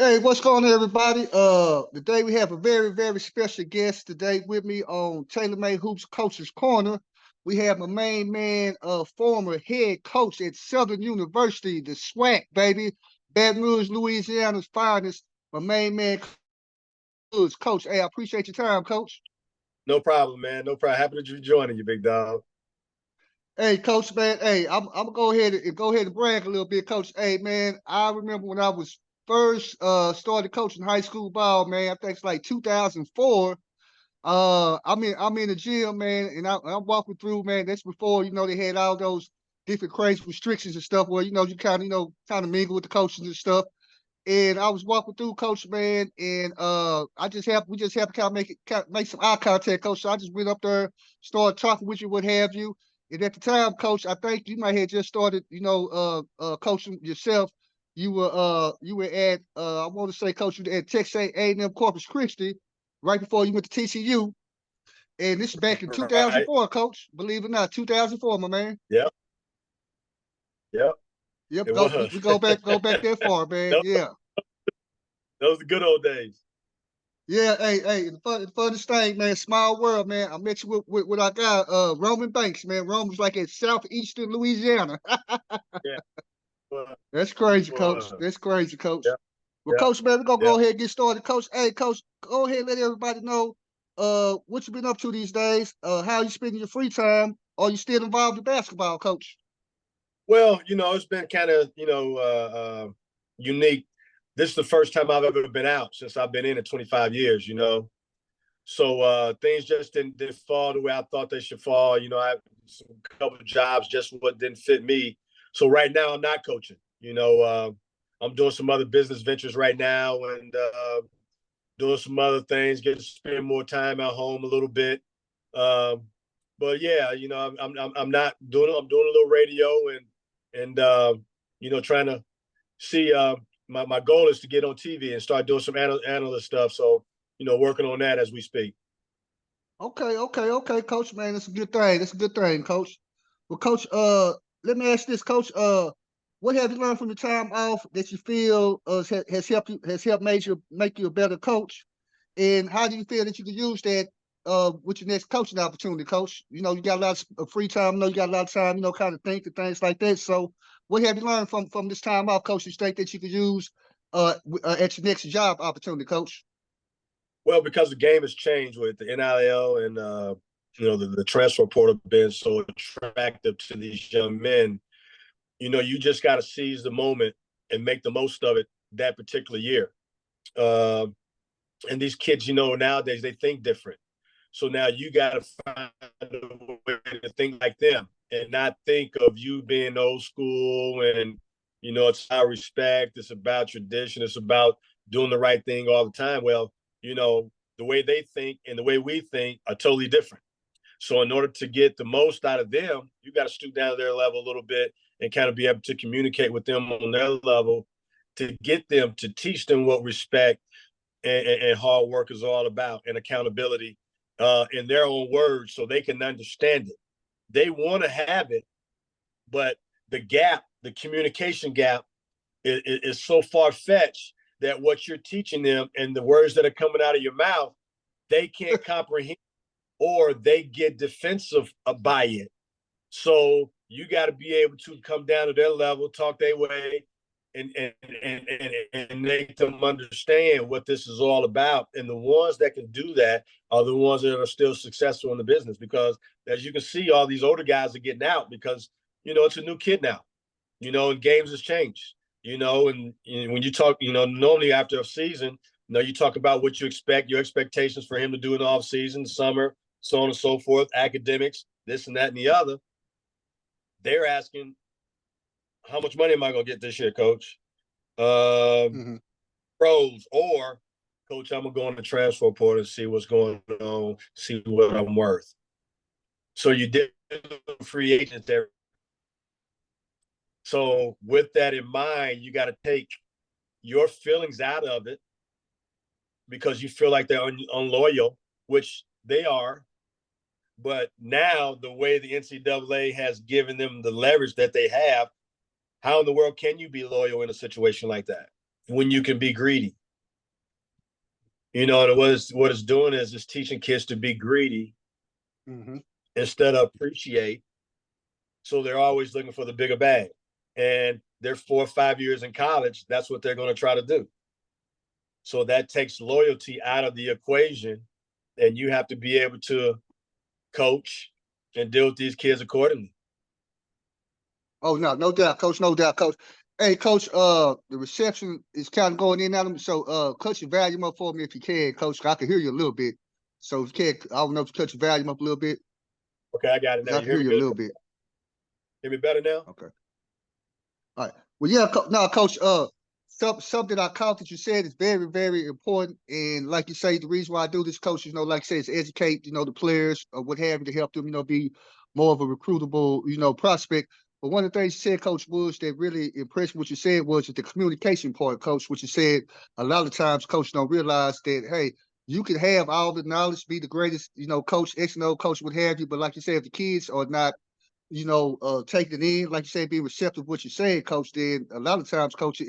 Hey, what's going on, everybody? Today we have a very, very special guest today with me on TaylorMade Hoops Coach's Corner. We have my main man, former head coach at Southern University, the SWAC, baby. Baton Rouge, Louisiana's finest. My main man, Coach. Hey, I appreciate your time, Coach. No problem, man. No problem. Happy to be joining you, big dog. Hey, Coach, man. Hey, I'm gonna go ahead and brag a little bit, Coach. Hey, man, I remember when I was first started coaching high school ball, man. I think it's like 2004. I'm in the gym, man, and I'm walking through, man. That's before they had all those different crazy restrictions and stuff where you kind of mingle with the coaches and stuff. And I was walking through, Coach, man, and we just have to make some eye contact, Coach. So I just went up there, started talking with you, what have you. And at the time, Coach, I think you might have just started, coaching yourself. You were at I want to say, Coach, you were at Texas A&M Corpus Christi right before you went to TCU. And this is back in Right. 2004, Coach. Believe it or not, 2004, my man. Yep. Yep. Yep, It go we, was. we go back that far, man. those, Yeah. those the good old days. Yeah, hey, the funniest thing, man, small world, man. I met you with our guy, Roman Banks, man. Roman's like at southeastern Louisiana. Yeah. It That's crazy, Coach. was. That's crazy, Coach. Yep. Well, Yep. Coach, man, we're gonna go Yep. ahead and get started. Coach, hey, Coach, go ahead and let everybody know what you been up to these days, how you spending your free time. Are you still involved in basketball, Coach? Well, it's been kind of, unique. This is the first time I've ever been out since I've been in it 25 years. So things just didn't fall the way I thought they should fall. I have some couple of jobs, just what didn't fit me. So right now I'm not coaching. I'm doing some other business ventures right now and doing some other things, getting to spend more time at home a little bit. Um, but yeah, I'm not doing. I'm doing a little radio and trying to see. My goal is to get on TV and start doing some analyst stuff. So working on that as we speak. Okay, Coach, man. That's a good thing. That's a good thing, Coach. Well, Coach, let me ask this, Coach. What have you learned from the time off that you feel has helped make you a better coach? And how do you feel that you can use that with your next coaching opportunity, Coach? You got a lot of free time. I know you got a lot of time, kind of think and things like that. So, what have you learned from this time off, Coach? You think that you could use at your next job opportunity, Coach? Well, because the game has changed with the NIL and the transfer portal being so attractive to these young men, you just got to seize the moment and make the most of it that particular year. Uh, and these kids, nowadays they think different. So now you got to find a way to think like them and not think of you being old school and, it's about respect, it's about tradition, it's about doing the right thing all the time. Well, the way they think and the way we think are totally different. So in order to get the most out of them, you got to stoop down to their level a little bit and kind of be able to communicate with them on their level to get them to teach them what respect and hard work is all about and accountability in their own words so they can understand it. They want to have it, but the communication gap is so far fetched that what you're teaching them and the words that are coming out of your mouth, they can't comprehend or they get defensive by it. So you got to be able to come down to their level, talk their way, and make them understand what this is all about. And the ones that can do that are the ones that are still successful in the business because, as you can see, all these older guys are getting out because, it's a new kid now, and games has changed, and when you talk, normally after a season, you talk about what you expect, your expectations for him to do in the off season, summer, so on and so forth, academics, this and that and the other. They're asking, how much money am I going to get this year, coach? Mm-hmm. Pros or, coach, I'm going to go on the transfer portal and see what's going on, see what I'm worth. So you did free agents there. So with that in mind, you got to take your feelings out of it because you feel like they're unloyal, which they are. But now the way the NCAA has given them the leverage that they have, how in the world can you be loyal in a situation like that? when you can be greedy. You know, and what it's doing is it's teaching kids to be greedy instead of appreciate. So they're always looking for the bigger bag. And they're 4 or 5 years in college. That's what they're going to try to do. So that takes loyalty out of the equation. And you have to be able to coach and deal with these kids accordingly. Oh, no, no doubt, coach, no doubt, coach. Hey, coach, the reception is kind of going in and out. So, cut your volume up for me if you can, coach. I can hear you a little bit. So, if you can, I don't know if you cut your volume up a little bit. Okay, I got it now. I You can hear hear me you a good? little bit. Hear me better now? Okay. All right. Well, yeah, no, coach, something I caught that you said is very, very important. And like you say, the reason why I do this, coach, like I say, is educate, the players or what have you to help them, be more of a recruitable, prospect. But one of the things you said, Coach Woods, that really impressed me, what you said was the communication part, Coach, what you said a lot of times, Coach don't realize that, hey, you can have all the knowledge, be the greatest, coach, X and O coach, what have you. But like you said, if the kids are not taking it in, like you said, being receptive to what you're saying, coach, then a lot of times, coach,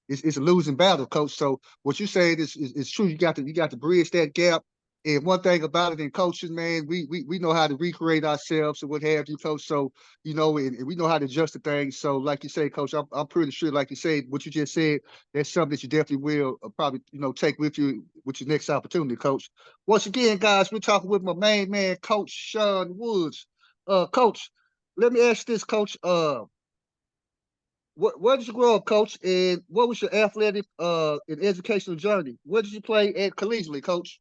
it's a losing battle, coach. So what you're saying is true. You got to bridge that gap. And one thing about it in coaching, man, we know how to recreate ourselves and what have you, coach. So, and we know how to adjust the things. So like you say, coach, I'm pretty sure, like you said, what you just said, that's something that you definitely will probably, take with you with your next opportunity, coach. Once again, guys, we're talking with my main man, Coach Sean Woods. Coach, let me ask this, Coach. Where did you grow up, Coach? And what was your athletic and educational journey? Where did you play at collegiately, Coach?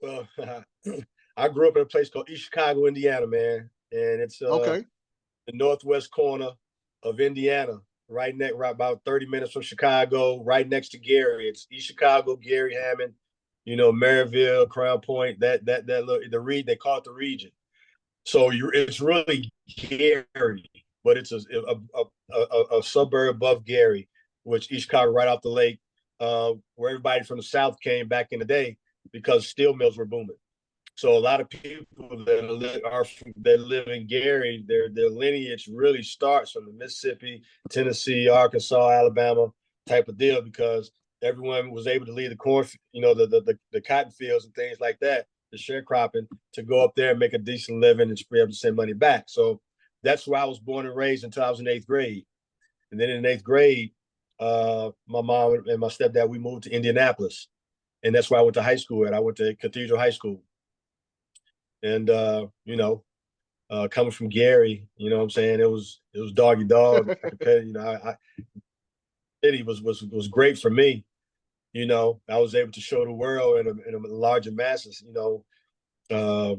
Well, I grew up in a place called East Chicago, Indiana, man. And it's Okay. the northwest corner of Indiana, right about 30 minutes from Chicago, right next to Gary. It's East Chicago, Gary, Hammond, Maryville, Crown Point, that little, they call it the region. So it's really Gary, but it's a suburb above Gary, which East Chicago, right off the lake, where everybody from the South came back in the day because steel mills were booming. So a lot of people that live in Gary, their lineage really starts from the Mississippi, Tennessee, Arkansas, Alabama type of deal, because everyone was able to leave the corn, the cotton fields and things like that, the sharecropping, to go up there and make a decent living and be able to send money back. So that's where I was born and raised until I was in 8th grade. And then in 8th grade, my mom and my stepdad, we moved to Indianapolis. And that's where I went to high school at. I went to Cathedral High School. And coming from Gary, you know what I'm saying, it was doggy dog. City was great for me. I was able to show the world in a larger masses, uh,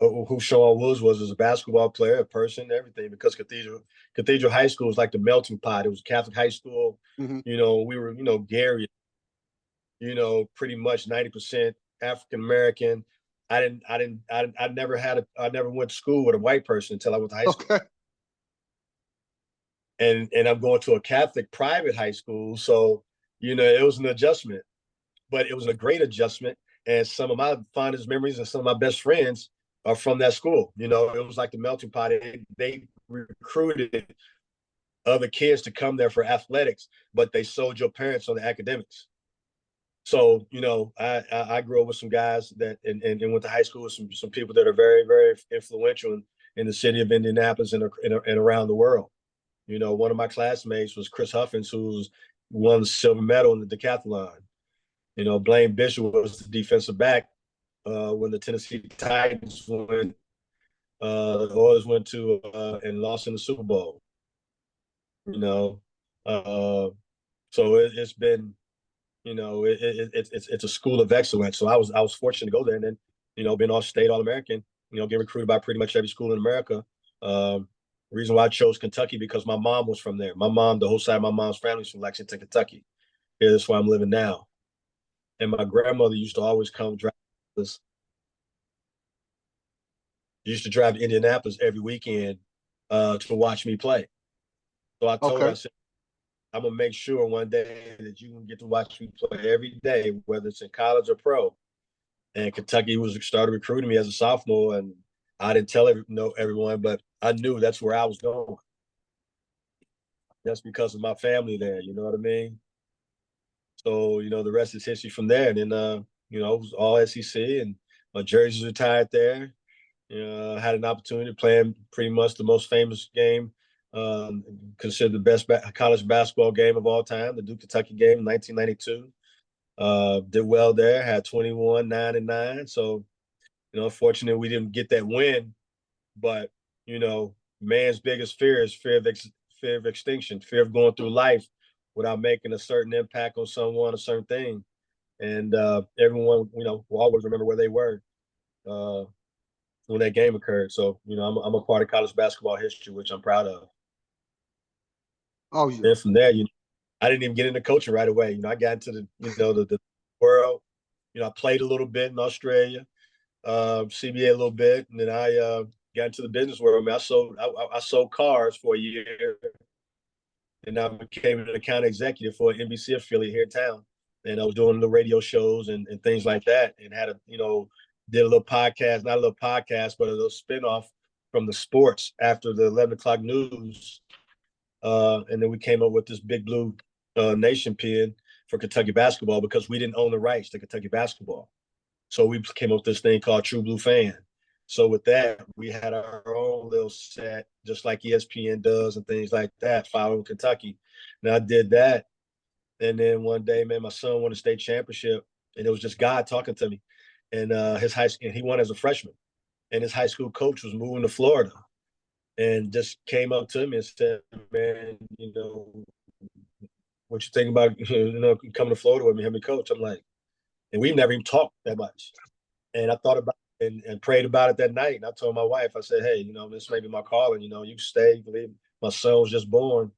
who Sean Woods was as a basketball player, a person, everything, because Cathedral High School was like the melting pot. It was a Catholic high school. Mm-hmm. We were, Gary, pretty much 90% African American. I never went to school with a white person until I went to high school. Okay. And I'm going to a Catholic private high school. So, it was an adjustment, but it was a great adjustment. And some of my fondest memories and some of my best friends are from that school. It was like the melting pot. They recruited other kids to come there for athletics, but they sold your parents on the academics. So, I grew up with some guys that and went to high school with some people that are very, very influential in the city of Indianapolis and around the world. One of my classmates was Chris Huffins, who won the silver medal in the decathlon. Blaine Bishop was the defensive back when the Tennessee Titans went. The Oilers went to and lost in the Super Bowl. So it's been, it's a school of excellence. So I was fortunate to go there, and then being all state All American, get recruited by pretty much every school in America. Reason why I chose Kentucky, because my mom was from there. The whole side of my mom's family is from Lexington, Kentucky. Yeah, that's where I'm living now. And my grandmother used to always come drive us. Used to drive to Indianapolis every weekend to watch me play. So I told her, I Okay. said, I'm gonna make sure one day that you can get to watch me play every day, whether it's in college or pro. And Kentucky started recruiting me as a sophomore, and I didn't tell everyone, but I knew that's where I was going. just because of my family there. You know what I mean? So, the rest is history from there. And then, it was all SEC, and my jersey's retired there. Had an opportunity to play in pretty much the most famous game, considered the best college basketball game of all time, the Duke Kentucky game in 1992. Did well there, had 21, 9, and 9. So, unfortunately, we didn't get that win. But, man's biggest fear is fear of extinction, fear of going through life without making a certain impact on someone, a certain thing. And everyone, will always remember where they were when that game occurred. So, I'm a part of college basketball history, which I'm proud of. Oh yeah. Then from there, I didn't even get into coaching right away. I got into the world. I played a little bit in Australia, CBA a little bit, and then I got into the business world. I sold cars for a year, and I became an account executive for an NBC affiliate here in town. And I was doing the radio shows and things like that, and had did a little podcast, not a little podcast, but a little spinoff from the sports after the 11 o'clock news. And then we came up with this Big Blue Nation pin for Kentucky basketball because we didn't own the rights to Kentucky basketball. So we came up with this thing called True Blue Fan. So with that, we had our own little set, just like ESPN does and things like that, following Kentucky. And I did that. And then one day, man, my son won a state championship, and it was just God talking to me. And he won as a freshman. And his high school coach was moving to Florida, and just came up to me and said, "Man, what you think about coming to Florida with me, having me coach?" I'm like, and we've never even talked that much. And I thought about it and prayed about it that night. And I told my wife, I said, "Hey, this may be my calling. You stay. Believe my son was just born."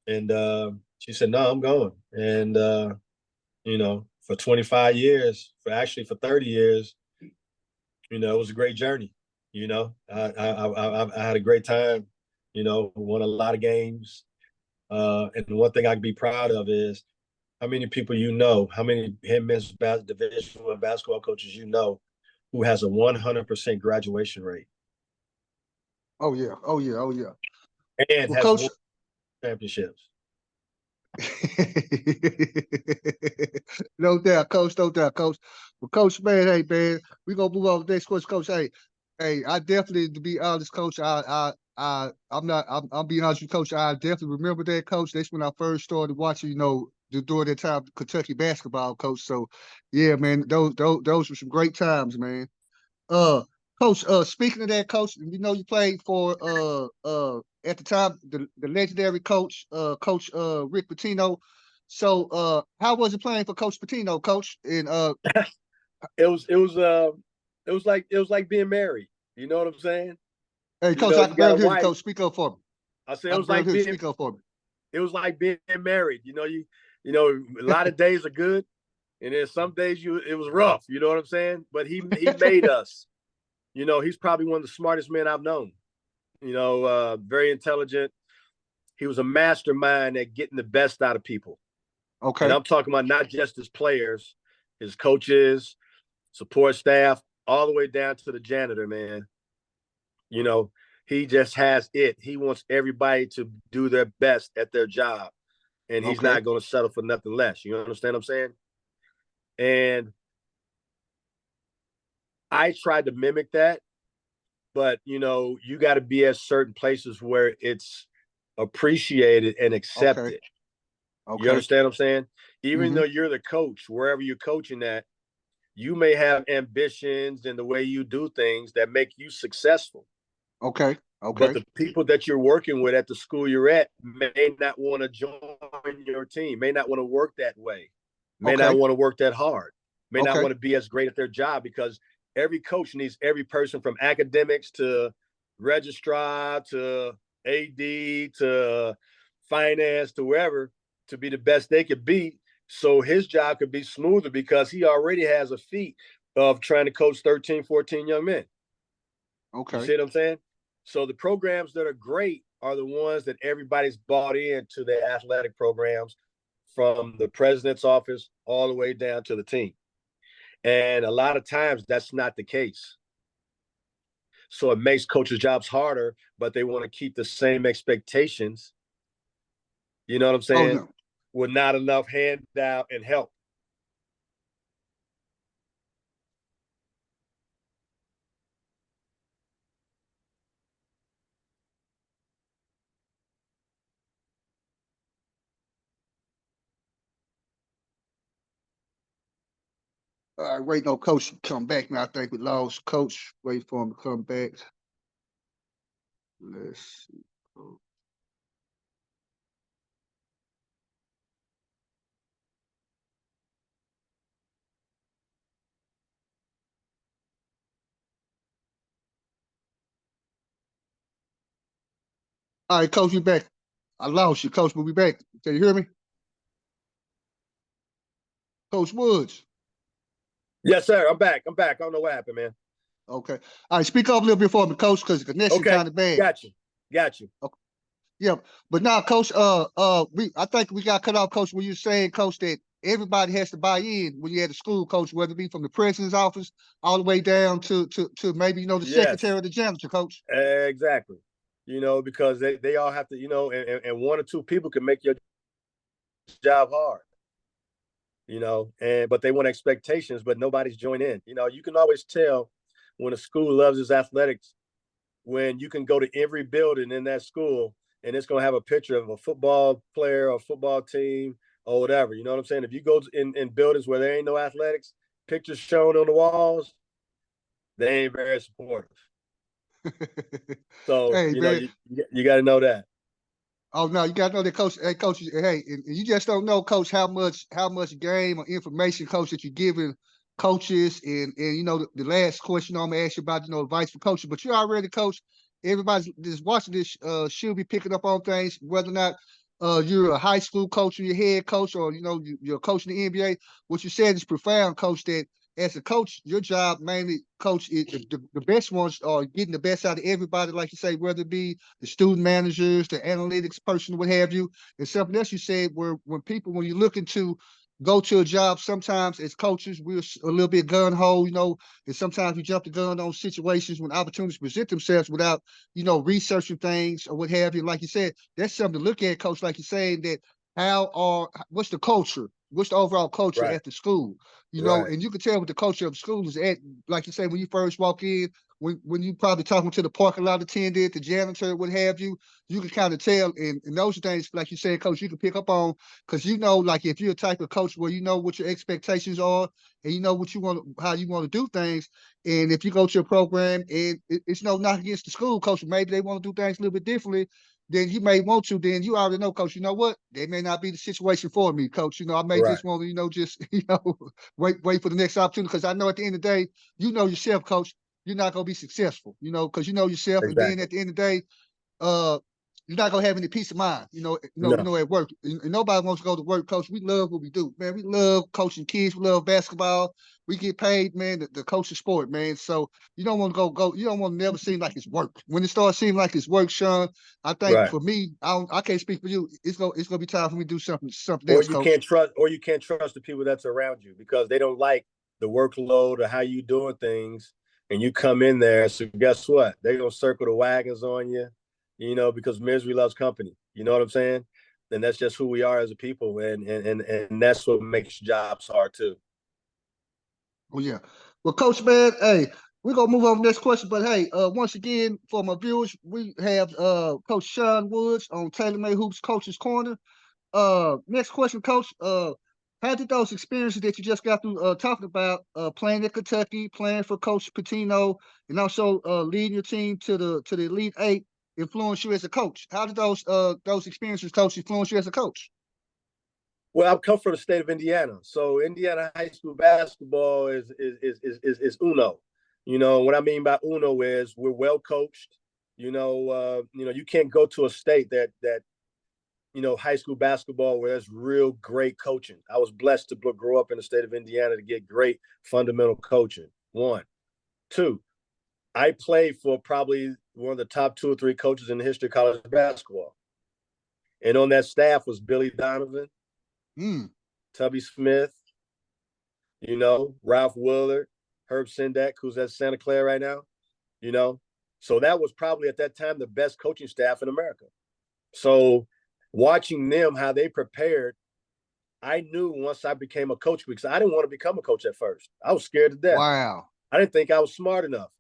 And she said, "No, I'm going." And for 25 years, for 30 years, it was a great journey. I had a great time. Won a lot of games. And one thing I can be proud of is how many people how many men's Division I basketball coaches who has a 100% graduation rate. Oh yeah. Oh yeah. Oh yeah. And well, has Coach, won championships. No doubt, Coach. No doubt, Coach. Well, Coach, man, hey, man, we gonna move on to the next question, Coach. Hey, I definitely, to be honest, Coach, I'm being honest with you, Coach. I definitely remember that, Coach. That's when I first started watching, during that time, Kentucky basketball, Coach. So, yeah, man, those were some great times, man. Uh, Coach, speaking of that, Coach, you played for at the time the legendary coach, Coach Rick Pitino. So how was it playing for Coach Pitino, Coach? And it was like being married. You know what I'm saying? hey, Coach, I You can got a barely hear you, wife. Coach. Speak up for me. I said I can barely hear you. Speak up for me. It was like being married. A lot of days are good, and then some days it was rough. You know what I'm saying? But he made us. He's probably one of the smartest men I've known. Very intelligent. He was a mastermind at getting the best out of people. Okay. And I'm talking about not just his players, his coaches, support staff, all the way down to the janitor, man. He just has it. He wants everybody to do their best at their job, and he's not going to settle for nothing less. You understand what I'm saying? And I tried to mimic that, but you got to be at certain places where it's appreciated and accepted. You understand what I'm saying? Even though you're the coach, wherever you're coaching at, you may have ambitions and the way you do things that make you successful. Okay. But the people that you're working with at the school you're at may not want to join your team, may not want to work that way, may not want to work that hard, may not want to be as great at their job, because every coach needs every person from academics to registrar to AD to finance to wherever to be the best they could be. So his job could be smoother because he already has a feat of trying to coach 13, 14 young men. You see what I'm saying? So the programs that are great are the ones that everybody's bought into the athletic programs, from the president's office all the way down to the team. And a lot of times that's not the case. So it makes coaches' jobs harder, but they want to keep the same expectations You know what I'm Oh saying? no. With not enough handout and help. All right, waiting on coach to come back. Now I think we lost coach. Wait for him to come back. Let's see. All right, coach, you back. I lost you, coach. We'll be back. Can you hear me? Coach Woods. Yes, sir. I'm back. I'm back. I don't know what happened, man. Okay. All right, speak up a little bit for me, coach, because the connection Okay. kind of bad. Got you. Got you. Okay. Yeah, but now, coach, I think we got cut off, coach, when you're saying, coach, that everybody has to buy in when you're at the school, coach, whether it be from the president's office all the way down to maybe, the secretary Yes. or the janitor, coach. Exactly. Because they all have to, and one or two people can make your job hard, but they want expectations, but nobody's joined in. You can always tell when a school loves its athletics when you can go to every building in that school and it's going to have a picture of a football player or football team or whatever. You know what I'm saying? If you go in buildings where there ain't no athletics, pictures shown on the walls, they ain't very supportive. So, Hey, man. you got to know that. Oh no, you gotta know that, coach. Hey, coach. Hey, and you just don't know, coach, how much game or information, coach, that you're giving coaches. And the last question I'm gonna ask you about, advice for coaches. But you already, coach. Everybody that's watching this should be picking up on things, whether or not you're a high school coach or your head coach, or you're a coach in the NBA. What you said is profound, coach. That as a coach, your job mainly, coach, is the best ones are getting the best out of everybody, like you say, whether it be the student managers, the analytics person, what have you. And something else you said, where when you're looking to go to a job, sometimes as coaches, we're a little bit gun ho, and sometimes we jump the gun on situations when opportunities present themselves without, researching things or what have you. Like you said, that's something to look at, coach, like you're saying that what's the culture? What's the overall culture Right. at the school? Right. And you can tell what the culture of the school is at, like you say, when you first walk in, when you probably talking to the parking lot attendant, the janitor, what have you, you can kind of tell. And those are things, like you said, coach, you can pick up on, because like if you're a type of coach where you know what your expectations are and you know what you want, how you want to do things. And if you go to a program and it's no knock against the school, coach, maybe they want to do things a little bit differently, then you may want to, then you already know, coach, you know what? They may not be the situation for me, coach. I may Right. just want to, just, wait for the next opportunity. Because I know at the end of the day, yourself, coach, you're not gonna be successful, because you know yourself, and then Exactly. at the end of the day, uh, you're not gonna have any peace of mind, No. at work. And nobody wants to go to work, coach. We love what we do, man. We love coaching kids. We love basketball. We get paid, man, to coach the sport, man. So you don't want to go. You don't want to never seem like it's work. When it starts seeming like it's work, Sean, I think Right. for me, I can't speak for you. It's gonna be time for me to do something Or else, you coach. can't trust, the people that's around you because they don't like the workload or how you doing things, and you come in there. So guess what? They're gonna circle the wagons on you, because misery loves company. You know what I'm saying? And that's just who we are as a people, and that's what makes jobs hard too. Oh yeah. Well, Coach, man, hey, we're gonna move on to the next question. But hey, once again, for my viewers, we have Coach Sean Woods on TaylorMade Hoops Coach's Corner. Next question, Coach. How did those experiences that you just got through talking about, playing at Kentucky, playing for Coach Pitino, and also leading your team to the Elite Eight, influence you as a coach? How did those experiences, Coach, influence you as a coach? Well, I come from the state of Indiana, so Indiana high school basketball is uno. What I mean by uno is we're well coached. You can't go to a state that high school basketball where there's real great coaching. I was blessed to grow up in the state of Indiana to get great fundamental coaching. One, two. I played for probably one of the top two or three coaches in the history of college basketball, and on that staff was Billy Donovan, Mm. Tubby Smith, Ralph Willard, Herb Sendek, who's at Santa Clara right now, you know. So that was probably at that time the best coaching staff in America. So watching them, how they prepared, I knew once I became a coach, because I didn't want to become a coach at first. I was scared to death. Wow. I didn't think I was smart enough,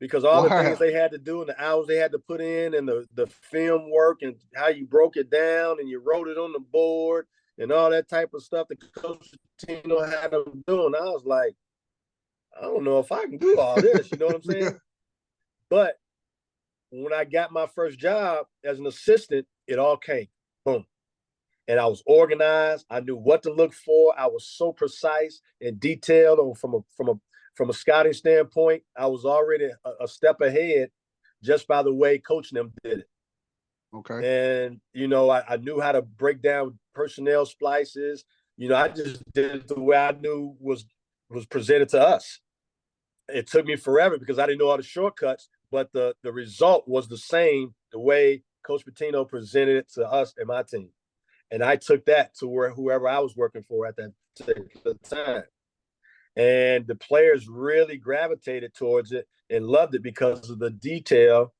because all the things Wow. they had to do and the hours they had to put in, and the film work and how you broke it down and you wrote it on the board and all that type of stuff that Coach Tino had them doing. I was like, I don't know if I can do all this. You know what I'm saying? Yeah. But when I got my first job as an assistant, it all came. Boom. And I was organized. I knew what to look for. I was so precise and detailed from a scouting standpoint. I was already a step ahead just by the way coaching them did it. Okay. And I knew how to break down personnel splices. I just did it the way I knew was presented to us. It took me forever because I didn't know all the shortcuts, but the result was the same the way Coach Pitino presented it to us and my team. And I took that to whoever I was working for at that particular time. And the players really gravitated towards it and loved it because of the detail,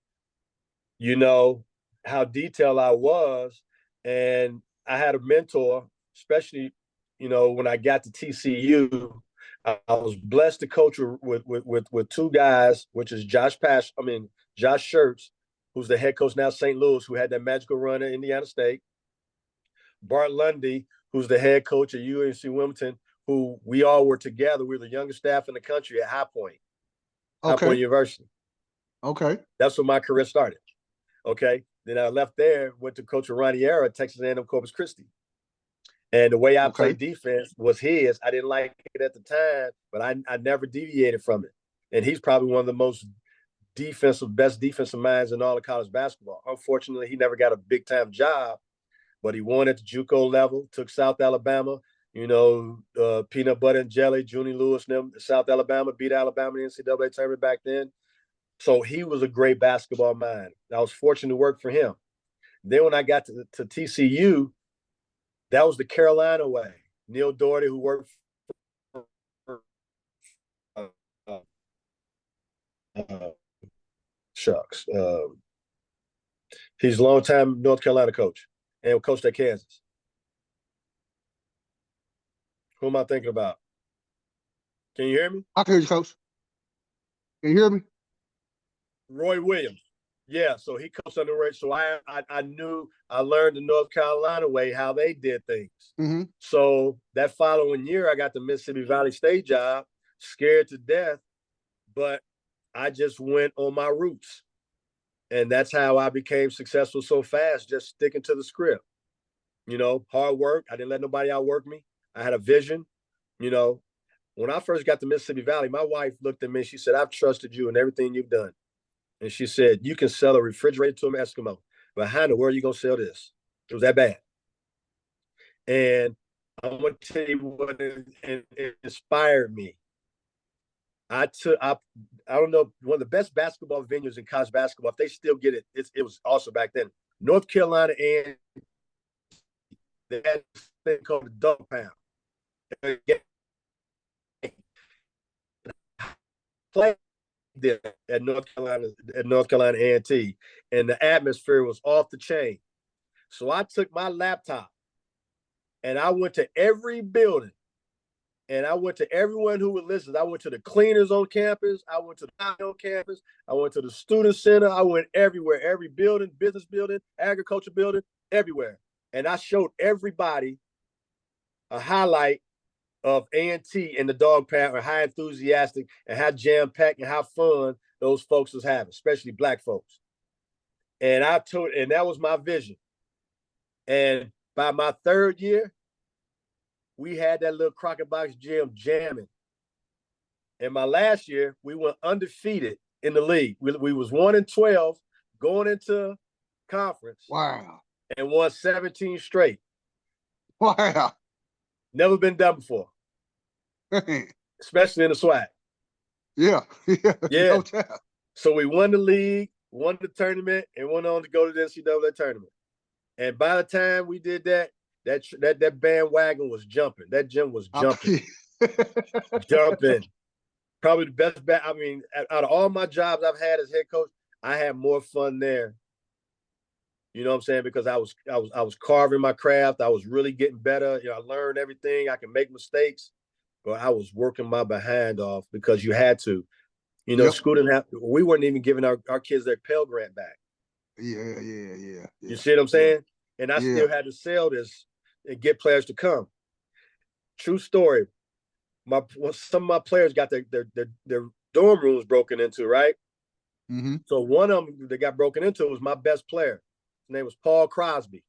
how detailed I was. And I had a mentor, especially, when I got to TCU. I was blessed to coach with two guys, which is Josh Schertz, who's the head coach now at St. Louis, who had that magical run at Indiana State. Bart Lundy, who's the head coach at UNC Wilmington, who we all were together. We were the youngest staff in the country at High Point University. Okay. That's where my career started. Okay. Then I left there, went to Coach Raniero at Texas A&M Corpus Christi. And the way I played defense was his. I didn't like it at the time, but I never deviated from it. And he's probably one of the most best defensive minds in all of college basketball. Unfortunately, he never got a big-time job, but he won at the JUCO level, took South Alabama, peanut butter and jelly, Junie Lewis, them, South Alabama, beat Alabama in the NCAA tournament back then. So he was a great basketball mind. I was fortunate to work for him. Then when I got to TCU, that was the Carolina way. Neil Doherty, who worked for he's a longtime North Carolina coach and coached at Kansas. Who am I thinking about? Can you hear me? I can hear you, Coach. Can you hear me? Roy Williams. Yeah, so he coached under Ray. So I learned the North Carolina way, how they did things. Mm-hmm. So that following year, I got the Mississippi Valley State job, scared to death, but I just went on my roots. And that's how I became successful so fast, just sticking to the script. Hard work. I didn't let nobody outwork me. I had a vision. When I first got to Mississippi Valley, my wife looked at me and she said, I've trusted you in everything you've done. And she said, you can sell a refrigerator to an Eskimo, but how in the world are you going to sell this? It was that bad. And I'm going to tell you what it inspired me. I don't know, one of the best basketball venues in college basketball, if they still get it, it was also back then. North Carolina, and they had this thing called the Dog Pound. Play there at North Carolina A&T, and the atmosphere was off the chain. So I took my laptop and I went to every building, and I went to everyone who would listen. I went to the cleaners on campus. I went to the on campus. I went to the student center. I went everywhere, every building, business building, agriculture building, everywhere. And I showed everybody a highlight of A&T and the Dog Pound, and how enthusiastic and how jam-packed and how fun those folks was having, especially Black folks. And that was my vision. And by my third year, we had that little Crockett Box gym jamming. And my last year, we went undefeated in the league. We was 1-12 going into conference. Wow. And won 17 straight. Wow. Never been done before. Especially in the SWAC. Yeah. Yeah. No doubt. So we won the league, won the tournament, and went on to go to the NCAA tournament. And by the time we did that bandwagon was jumping. That gym was jumping. Jumping. Probably the best out of all my jobs I've had as head coach, I had more fun there You know what I'm saying? Because I was carving my craft. I was really getting better. You know, I learned everything. I can make mistakes, but I was working my behind off because you had to. You know, Yep. school didn't have. We weren't even giving our kids their Pell Grant back. You Yeah. see what I'm Yeah. saying? And I Yeah. still had to sell this and get players to come. True story. Some of my players got their dorm rooms broken into, right? Mm-hmm. So one of them that got broken into was my best player. His name was Paul Crosby.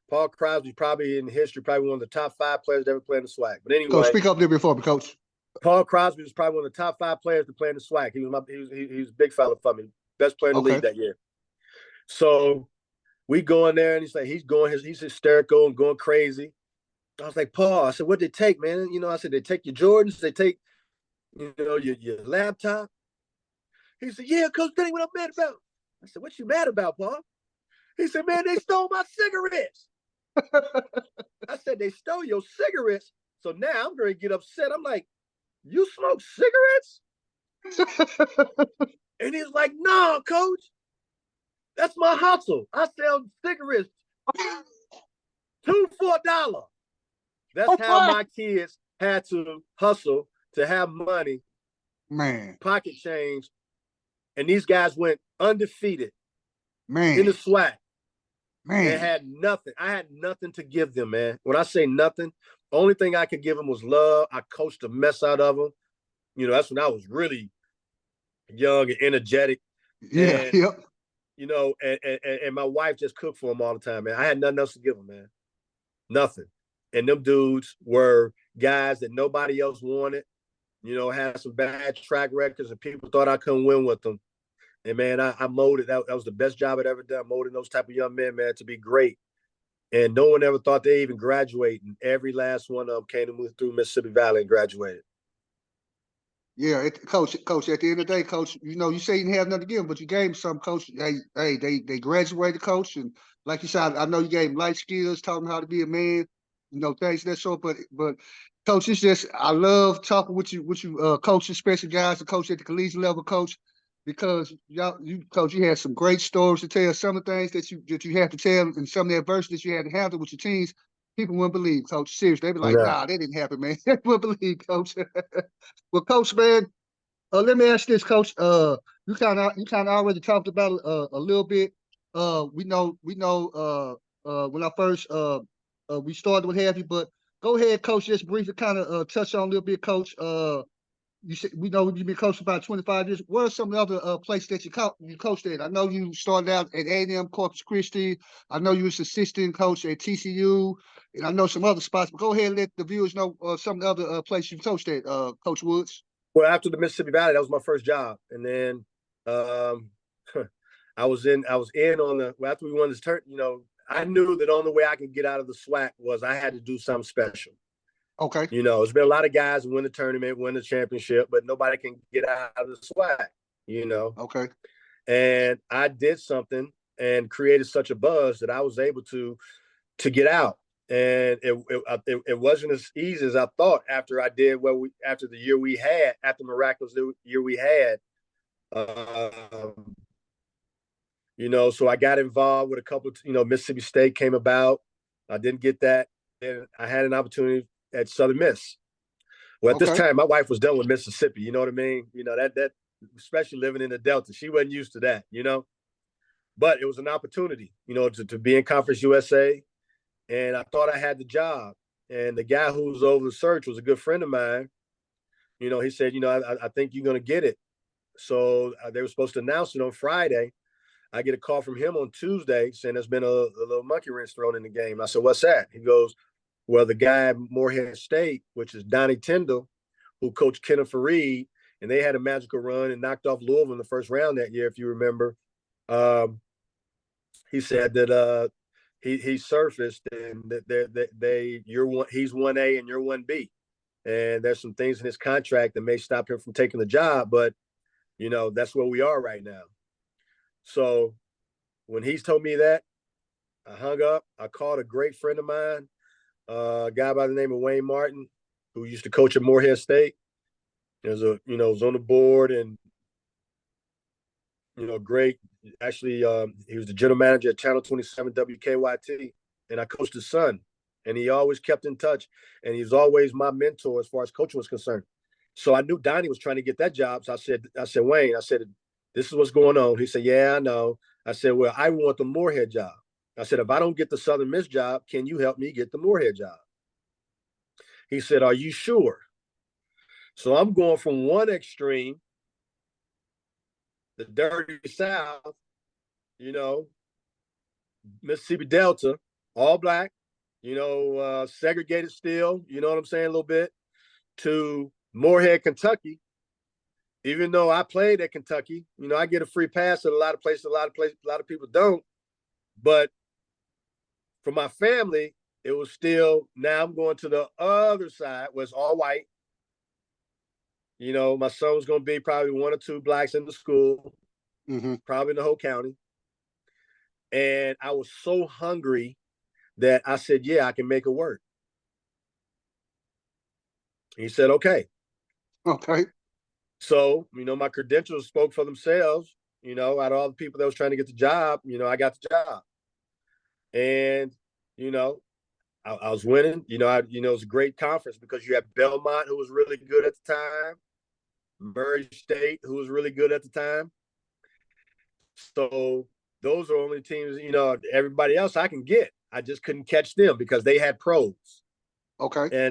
Paul Crosby, probably in history, probably one of the top 5 players to ever play in the SWAC. But Coach, anyway, speak up there before me, Coach. Paul Crosby was probably one of the top 5 players to play in the SWAC. He was a big fella for me, best player in the Okay. league that year. So we go in there and he's hysterical and going crazy. I was like, Paul, I said, what'd they take, man? You know, I said, they take your Jordans, they take, you know, your laptop. He said, yeah, Coach, tell me what I'm mad about. I said, what you mad about, Paul? He said, man, they stole my cigarettes. I said, they stole your cigarettes. So now I'm going to get upset. I'm like, you smoke cigarettes? And he's like, no, Coach, that's my hustle. I sell cigarettes 2 for $1. That's how my kids had to hustle to have money, Man. pocket change. And these guys went undefeated in the Man. SWAC and Man. had nothing. I had nothing to give them, man. When I say nothing, the only thing I could give them was love. I coached the mess out of them. You know, that's when I was really young and energetic. Yeah. And, Yep. you know, and my wife just cooked for them all the time, man. I had nothing else to give them, man. Nothing. And them dudes were guys that nobody else wanted, you know, had some bad track records and people thought I couldn't win with them. And man, I molded, that was the best job I'd ever done, molding those type of young men, man, to be great. And no one ever thought they even graduate. And every last one of them came to move through Mississippi Valley and graduated. Yeah, Coach. At the end of the day, Coach, you know, you say you didn't have nothing to give them, but you gave them some, Coach. Hey, they graduated, Coach, and like you said, I know you gave them life skills, taught them how to be a man, you know, things of that sort. But Coach, it's just I love talking with you, Coach, especially guys that coach at the collegiate level, Coach, because Coach, you had some great stories to tell. Some of the things that you had to tell, and some of the adversity that you had to handle with your teams, people wouldn't believe, Coach. Seriously, they'd be like, Yeah. nah, that didn't happen, man. They wouldn't believe, Coach. Well, Coach, man, let me ask this, Coach. You kind of already talked about it a little bit. We know. When I first we started with Happy, but go ahead, Coach. Just briefly, kind of touch on a little bit, Coach. You said we know you've been coaching about 25 years. What are some of the other places that you coached at? I know you started out at A&M Corpus Christi. I know you was assistant coach at TCU, and I know some other spots. But go ahead and let the viewers know some of the other places you coached at, Coach Woods. Well, after the Mississippi Valley, that was my first job. And then um, I was in on the, after we won this turn, you know, I knew that the only way I could get out of the SWAC was I had to do something special. Okay. You know, there's been a lot of guys who win the tournament, win the championship, but nobody can get out of the SWAC, you know. Okay. And I did something and created such a buzz that I was able to get out. And it wasn't as easy as I thought after I did after the year we had, after the miraculous year we had. You know, so I got involved with a couple of, you know, Mississippi State came about. I didn't get that. And I had an opportunity at Southern Miss. Well, at this Okay. time, my wife was done with Mississippi. You know what I mean? You know, that especially living in the Delta, she wasn't used to that, you know. But it was an opportunity, you know, to be in Conference USA. And I thought I had the job. And the guy who was over the search was a good friend of mine. You know, he said, you know, I think you're going to get it. So they were supposed to announce it on Friday. I get a call from him on Tuesday saying there's been a little monkey wrench thrown in the game. I said, what's that? He goes, well, the guy at Morehead State, which is Donnie Tyndall, who coached Kenneth Fareed, and they had a magical run and knocked off Louisville in the first round that year, if you remember. He said that he surfaced and that he's 1A and you're 1B. And there's some things in his contract that may stop him from taking the job, but you know, that's where we are right now. So when he's told me that, I hung up. I called a great friend of mine, a guy by the name of Wayne Martin, who used to coach at Morehead State. Was on the board and great. Actually, he was the general manager at Channel 27 WKYT, and I coached his son, and he always kept in touch, and he was always my mentor as far as coaching was concerned. So I knew Donnie was trying to get that job. So I said, Wayne, I said, this is what's going on. He said, yeah, I know. I said, well, I want the Morehead job. I said, if I don't get the Southern Miss job, can you help me get the Morehead job? He said, are you sure? So I'm going from one extreme, the dirty South, Mississippi Delta, all black, segregated still, you know what I'm saying, a little bit, to Morehead, Kentucky. Even though I played at Kentucky, I get a free pass at a lot of places, a lot of people don't. But for my family, it was still, now I'm going to the other side where it's all white. My son was going to be probably one or two blacks in the school, probably in the whole county. And I was so hungry that I said, yeah, I can make it work. He said, okay. Okay. So, my credentials spoke for themselves. Out of all the people that was trying to get the job, I got the job. And, I was winning. It was a great conference because you had Belmont, who was really good at the time, Morehead State, who was really good at the time. So those are only teams, everybody else I can get. I just couldn't catch them because they had pros. Okay.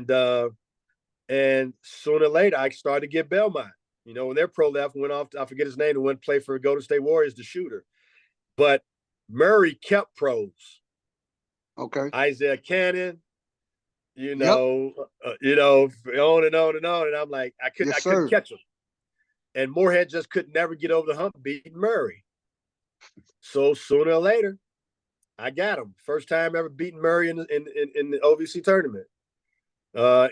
And sooner or later, I started to get Belmont. When their pro left, went off, I forget his name, and went to play for Golden State Warriors, the shooter. But Murray kept pros. Okay. Isaiah Cannon, on and on and on. And I'm like, I couldn't catch him. And Morehead just could never get over the hump beating Murray. So sooner or later, I got him. First time ever beating Murray in the OVC tournament.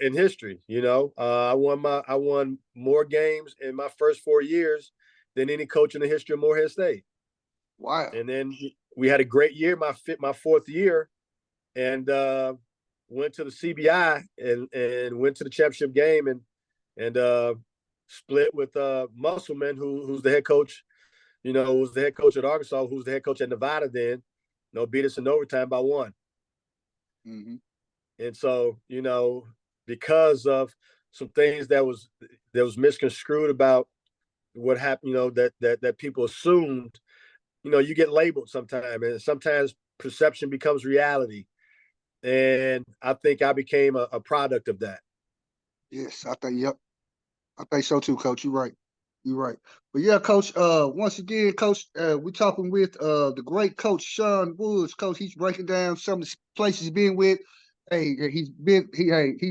In history, I won more games in my first 4 years than any coach in the history of Morehead State. Wow! And then we had a great year, my fourth year, and went to the CBI and went to the championship game and split with Musselman, who's the head coach, who was the head coach at Arkansas, who's the head coach at Nevada. Then, beat us in overtime by 1. Mm-hmm. And so, because of some things that was misconstrued about what happened, that people assumed, you get labeled sometimes, and sometimes perception becomes reality. And I think I became a product of that. Yes, I think so too, Coach. You're right. You're right. But yeah, Coach, once again, Coach, we're talking with the great Coach Sean Woods. Coach, he's breaking down some of the places he's been with. Hey, he's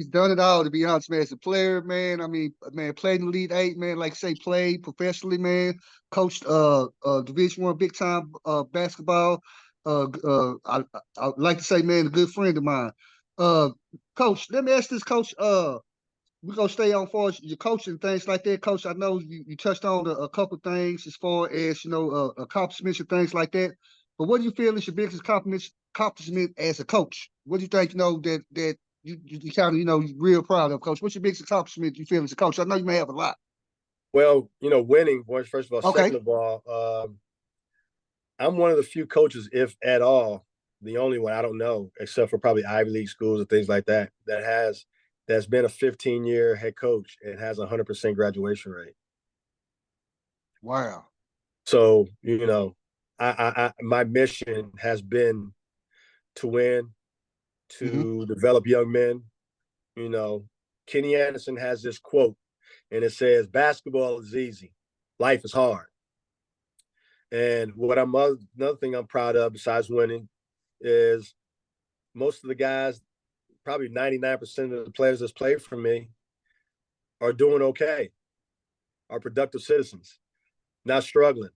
done it all, to be honest, man. As a player, man, I mean, man, played in the Elite Eight, man, like say, played professionally, man, coached Division I big time basketball. I'd like to say, man, a good friend of mine. Uh Coach, let me ask this, Coach. We're gonna stay on for your coaching things like that, Coach. I know you touched on a couple things as far as accomplishments and things like that. But what do you feel is your biggest accomplishment as a coach? What do you think that you kind of you're real proud of, Coach? What's your biggest accomplishment you feel as a coach? I know you may have a lot. Well, winning, first of all. Okay. Second of all, I'm one of the few coaches, if at all, the only one, I don't know, except for probably Ivy League schools and things like that, that's been a 15-year head coach and has a 100% graduation rate. Wow. So, my mission has been to win, to develop young men. Kenny Anderson has this quote, and it says, basketball is easy, life is hard. And another thing I'm proud of besides winning is most of the guys, probably 99% of the players that's played for me, are doing okay, are productive citizens, not struggling,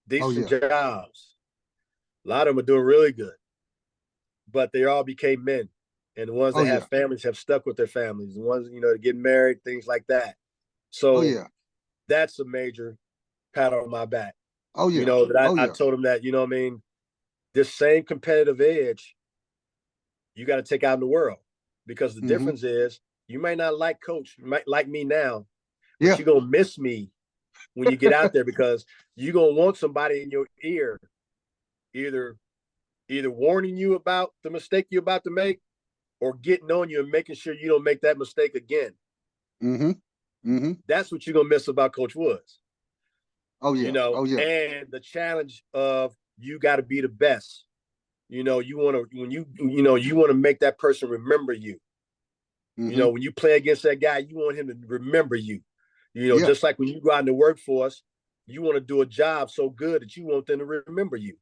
decent jobs. A lot of them are doing really good, but they all became men. And the ones that have families have stuck with their families. The ones, that get married, things like that. So that's a major pat on my back. I told them that, this same competitive edge, you got to take out in the world, because the difference is you might not like coach, you might like me now, but you're going to miss me when you get out there, because you're gonna want somebody in your ear, either warning you about the mistake you're about to make, or getting on you and making sure you don't make that mistake again. Mm-hmm. Mm-hmm. That's what you're gonna miss about Coach Woods. Oh yeah. Oh yeah. And the challenge of you got to be the best. You want to, when you want to make that person remember you. Mm-hmm. When you play against that guy, you want him to remember you. Yeah. Just like when you go out in the workforce, you want to do a job so good that you want them to remember you.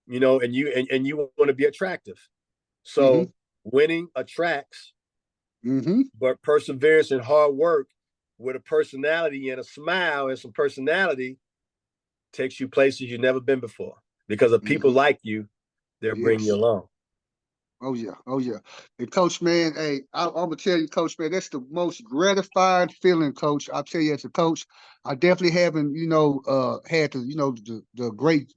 And you want to be attractive. Mm-hmm. So winning attracts, Mm-hmm. but perseverance and hard work with a personality and a smile and some personality takes you places you've never been before. Because if people Mm-hmm. like you, they'll bring you Yes. along. Oh yeah, oh yeah. And Coach, man, hey, I'm gonna tell you, Coach, man, that's the most gratifying feeling, Coach. I'll tell you, as a coach, I definitely haven't, had the, the great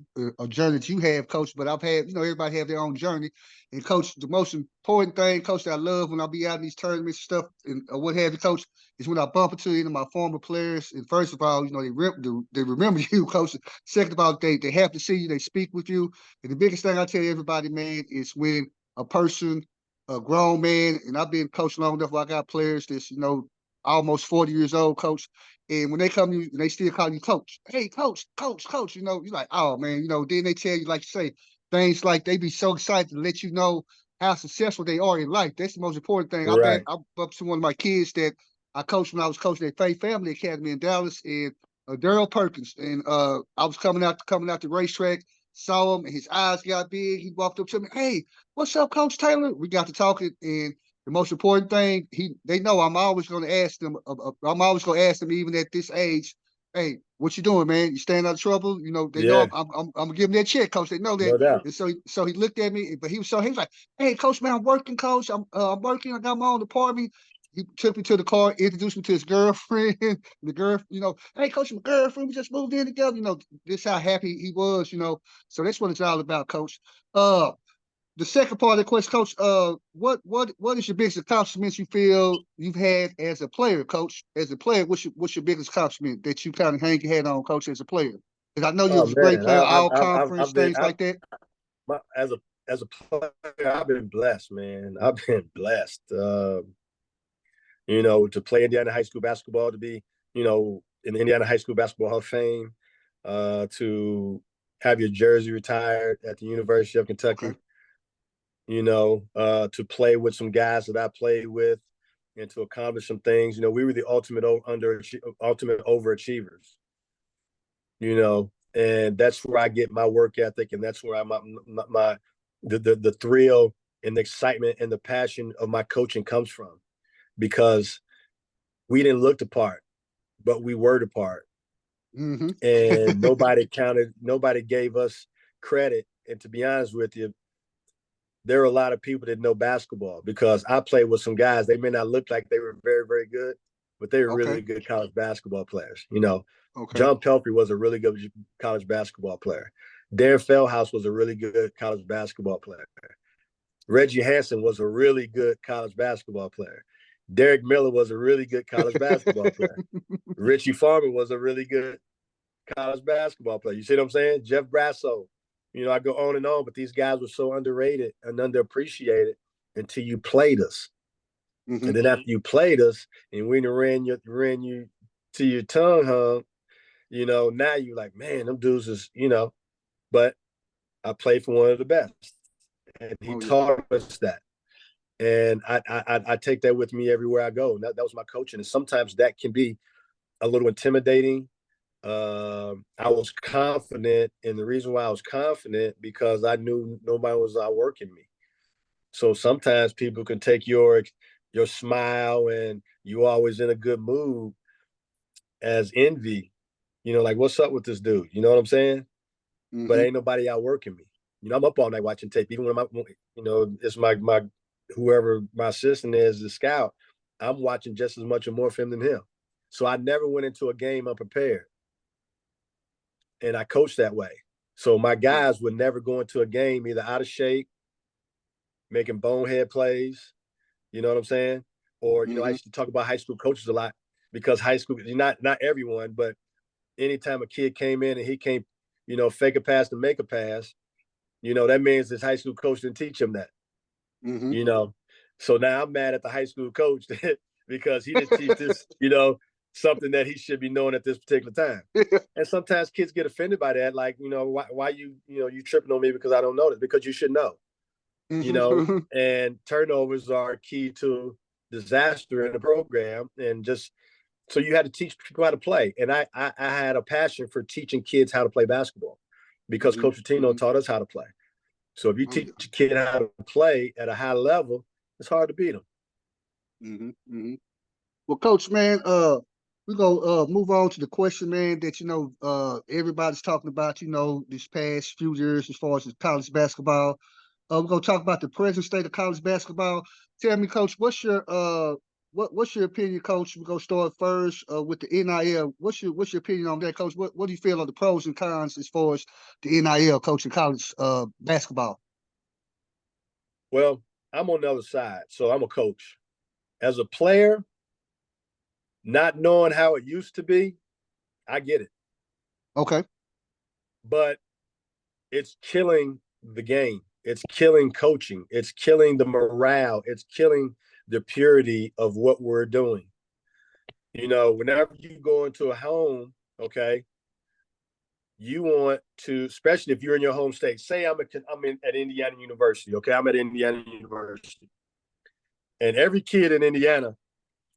journey that you have, Coach. But I've had, everybody have their own journey. And Coach, the most important thing, Coach, that I love when I be out in these tournaments and stuff and what have you, Coach, is when I bump into my former players. And first of all, they remember you, Coach. Second of all, they have to see you, they speak with you. And the biggest thing I tell everybody, man, is when a person, a grown man, and I've been coaching long enough where I got players that's, almost 40 years old, Coach. And when they come to you and they still call you coach, hey, coach, coach, coach, you're like, oh man, then they tell you, like you say, things like they be so excited to let you know how successful they are in life. That's the most important thing. Right. I'm up to one of my kids that I coached when I was coaching at Faith Family Academy in Dallas, and Daryl Perkins. And I was coming out the racetrack, saw him, and his eyes got big. He walked up to me, hey, what's up, Coach Taylor? We got to talking, and the most important thing, they know I'm always going to ask them. I'm always going to ask them, even at this age, hey, what you doing, man? You staying out of trouble? They know Yeah. I'm gonna give them that check, Coach. They know that. No doubt. And so he looked at me, but he was like, hey, Coach, man, I'm working, Coach. I'm working. I got my own apartment. He took me to the car, introduced me to his girlfriend. The girl, hey, Coach, my girlfriend, we just moved in together. This how happy he was. So that's what it's all about, Coach. The second part of the question, Coach, what is your biggest accomplishments you feel you've had as a player, Coach? As a player, what's your biggest accomplishment that you kind of hang your head on, Coach, as a player? Because I know you Oh was a great man, player, all conference, I've been things like that. as a player, I've been blessed, man. I've been blessed. To play Indiana high school basketball, to be, in the Indiana High School Basketball Hall of Fame, to have your jersey retired at the University of Kentucky, Okay. To play with some guys that I played with and to accomplish some things. We were the ultimate overachievers, and that's where I get my work ethic, and that's where the thrill and the excitement and the passion of my coaching comes from, because we didn't look the part, but we were the part. Mm-hmm. And nobody gave us credit. And to be honest with you, there are a lot of people that know basketball, because I played with some guys. They may not look like they were very, very good, but they were Okay. really good college basketball players. Okay. John Pelfrey was a really good college basketball player. Darren Feldhouse was a really good college basketball player. Reggie Hansen was a really good college basketball player. Derek Miller was a really good college basketball player. Richie Farmer was a really good college basketball player. You see what I'm saying? Jeff Brasso. I go on and on, but these guys were so underrated and underappreciated until you played us. Mm-hmm. And then after you played us and we ran you to your tongue hung, now you're like, man, them dudes is, but I played for one of the best. And he Oh yeah. taught us that. And I take that with me everywhere I go. And that was my coaching. And sometimes that can be a little intimidating. I was confident, and the reason why I was confident, because I knew nobody was outworking me. So sometimes people can take your smile and you always in a good mood as envy. Like, what's up with this dude? You know what I'm saying? But Mm-hmm. ain't nobody outworking me. I'm up all night watching tape. Even when it's my whoever my assistant is, the scout, I'm watching just as much or more film than him. So I never went into a game unprepared. And I coached that way. So my guys would never go into a game either out of shape, making bonehead plays, you know what I'm saying? Or, I Mm-hmm. used to talk about high school coaches a lot, because high school, not everyone, but anytime a kid came in and he can't, fake a pass to make a pass, that means his high school coach didn't teach him that. Mm-hmm. So now I'm mad at the high school coach because he didn't teach this, something that he should be knowing at this particular time. And sometimes kids get offended by that, like, why you tripping on me because I don't know this, because you should know. And turnovers are key to disaster in the program. And just so you had to teach people how to play. And I had a passion for teaching kids how to play basketball because Coach Tino taught us how to play. So if you teach a kid how to play at a high level, it's hard to beat them. Well, Coach, man, we're gonna move on to the question, man, that everybody's talking about, this past few years as far as college basketball. We're gonna talk about the present state of college basketball. Tell me, Coach, what's your opinion, Coach? We're gonna start first with the NIL. What's your opinion on that, Coach? What do you feel are the pros and cons as far as the NIL, Coach, in college basketball? Well, I'm on the other side, so I'm a coach. As a player, not knowing how it used to be, I get it. Okay. But it's killing the game. It's killing coaching. It's killing the morale. It's killing the purity of what we're doing. Whenever you go into a home, okay, you want to, especially if you're in your home state. Say I'm at Indiana University, okay? I'm at Indiana University. And every kid in Indiana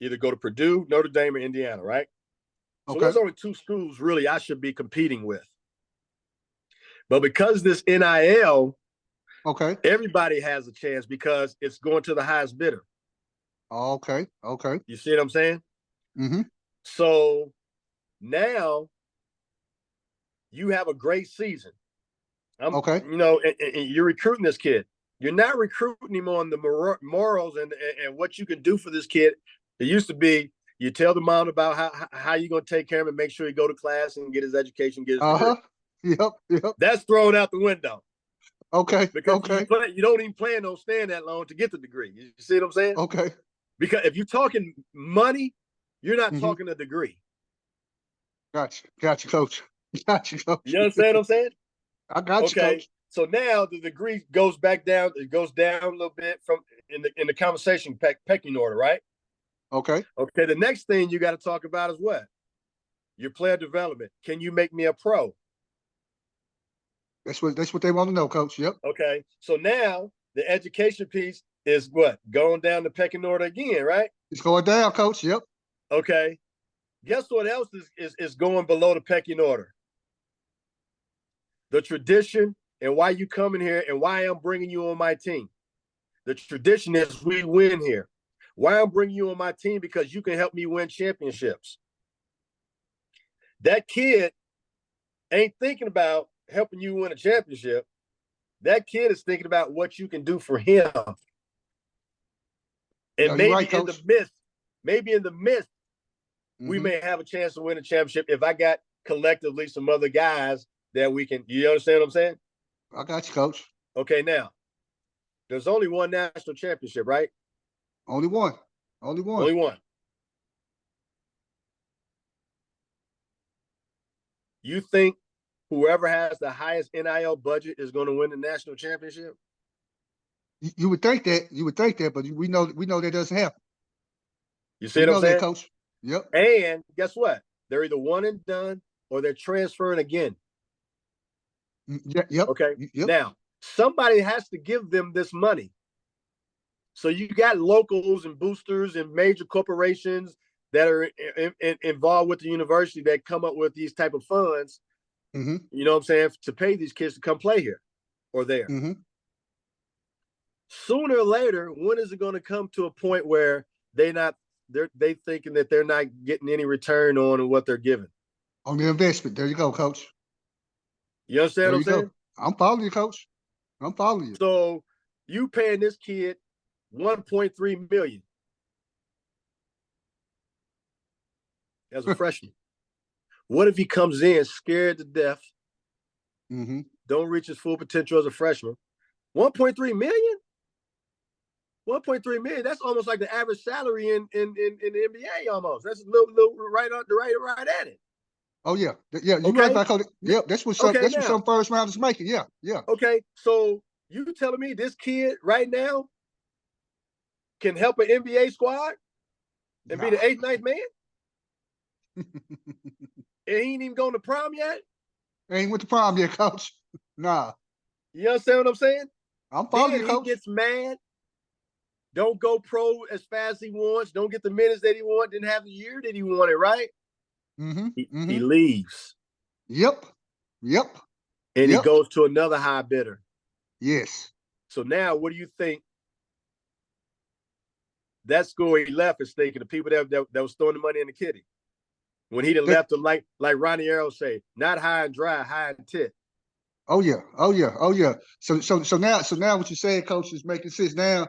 either go to Purdue, Notre Dame, or Indiana, right? So there's only two schools really I should be competing with. But because this NIL, everybody has a chance because it's going to the highest bidder. Okay. You see what I'm saying? Mm-hmm. So now you have a great season. And you're recruiting this kid. You're not recruiting him on the morals and what you can do for this kid. It used to be you tell the mom about how you're going to take care of him and make sure he go to class and get his education, get his degree. Yep. That's thrown out the window. Okay. Because you don't even plan on staying that long to get the degree. You see what I'm saying? Okay. Because if you're talking money, you're not talking a degree. Gotcha, Coach. Gotcha, Coach. You understand what I'm saying? I got you, Coach. So now the degree goes back down. It goes down a little bit from in the conversation pecking order, right? Okay. The next thing you got to talk about is what? Your player development. Can you make me a pro? That's what they want to know, Coach. Yep. Okay. So now the education piece is what? Going down the pecking order again, right? It's going down, Coach. Yep. Okay. Guess what else is going below the pecking order? The tradition and why you coming here and why I'm bringing you on my team. The tradition is we win here. Why I'm bringing you on my team? Because you can help me win championships. That kid ain't thinking about helping you win a championship. That kid is thinking about what you can do for him. And maybe in the midst, we may have a chance to win a championship if I got collectively some other guys that we can. You understand what I'm saying? I got you, Coach. Okay, now there's only one national championship, right? Only one. You think whoever has the highest NIL budget is going to win the national championship? You would think that, but we know that doesn't happen. You see what I'm saying, that, Coach? Yep. And guess what? They're either one and done or they're transferring again. Yep. Okay. Yep. Now, somebody has to give them this money. So you got locals and boosters and major corporations that are involved with the university that come up with these type of funds. Mm-hmm. You know what I'm saying? To pay these kids to come play here or there. Mm-hmm. Sooner or later, when is it going to come to a point where they thinking that they're not getting any return on what they're giving? On the investment. There you go, Coach. You understand what I'm saying? I'm following you, Coach. I'm following you. So you paying this kid $1.3 million as a freshman. What if he comes in scared to death, don't reach his full potential as a freshman? 1.3 million? 1.3 million, that's almost like the average salary in the NBA almost. That's a little right at it. Oh yeah, yeah. You right Okay. about Coach. Yep, that's what some. Okay. That's what Now, some first rounders making. Yeah, yeah. okay. So you telling me this kid right now can help an NBA squad and be Nah. the eighth, ninth man? And he ain't even going to prom yet? Ain't with the problem yet, Coach. Nah. You understand what I'm saying? I'm following Then you, he Coach. gets mad, don't go pro as fast as he wants, don't get the minutes that he wants, didn't have the year that he wanted, right? Mm-hmm. He Mm-hmm. leaves. Yep. Yep. And he Yep. goes to another high bidder. Yes. So now what do you think that school he left is thinking, the people that was throwing the money in the kitty? When he done That, left them, like Ronnie Arrow say, not high and dry, high and tit. oh yeah. Oh yeah. Oh yeah. So now what you saying, Coach, is making sense. Now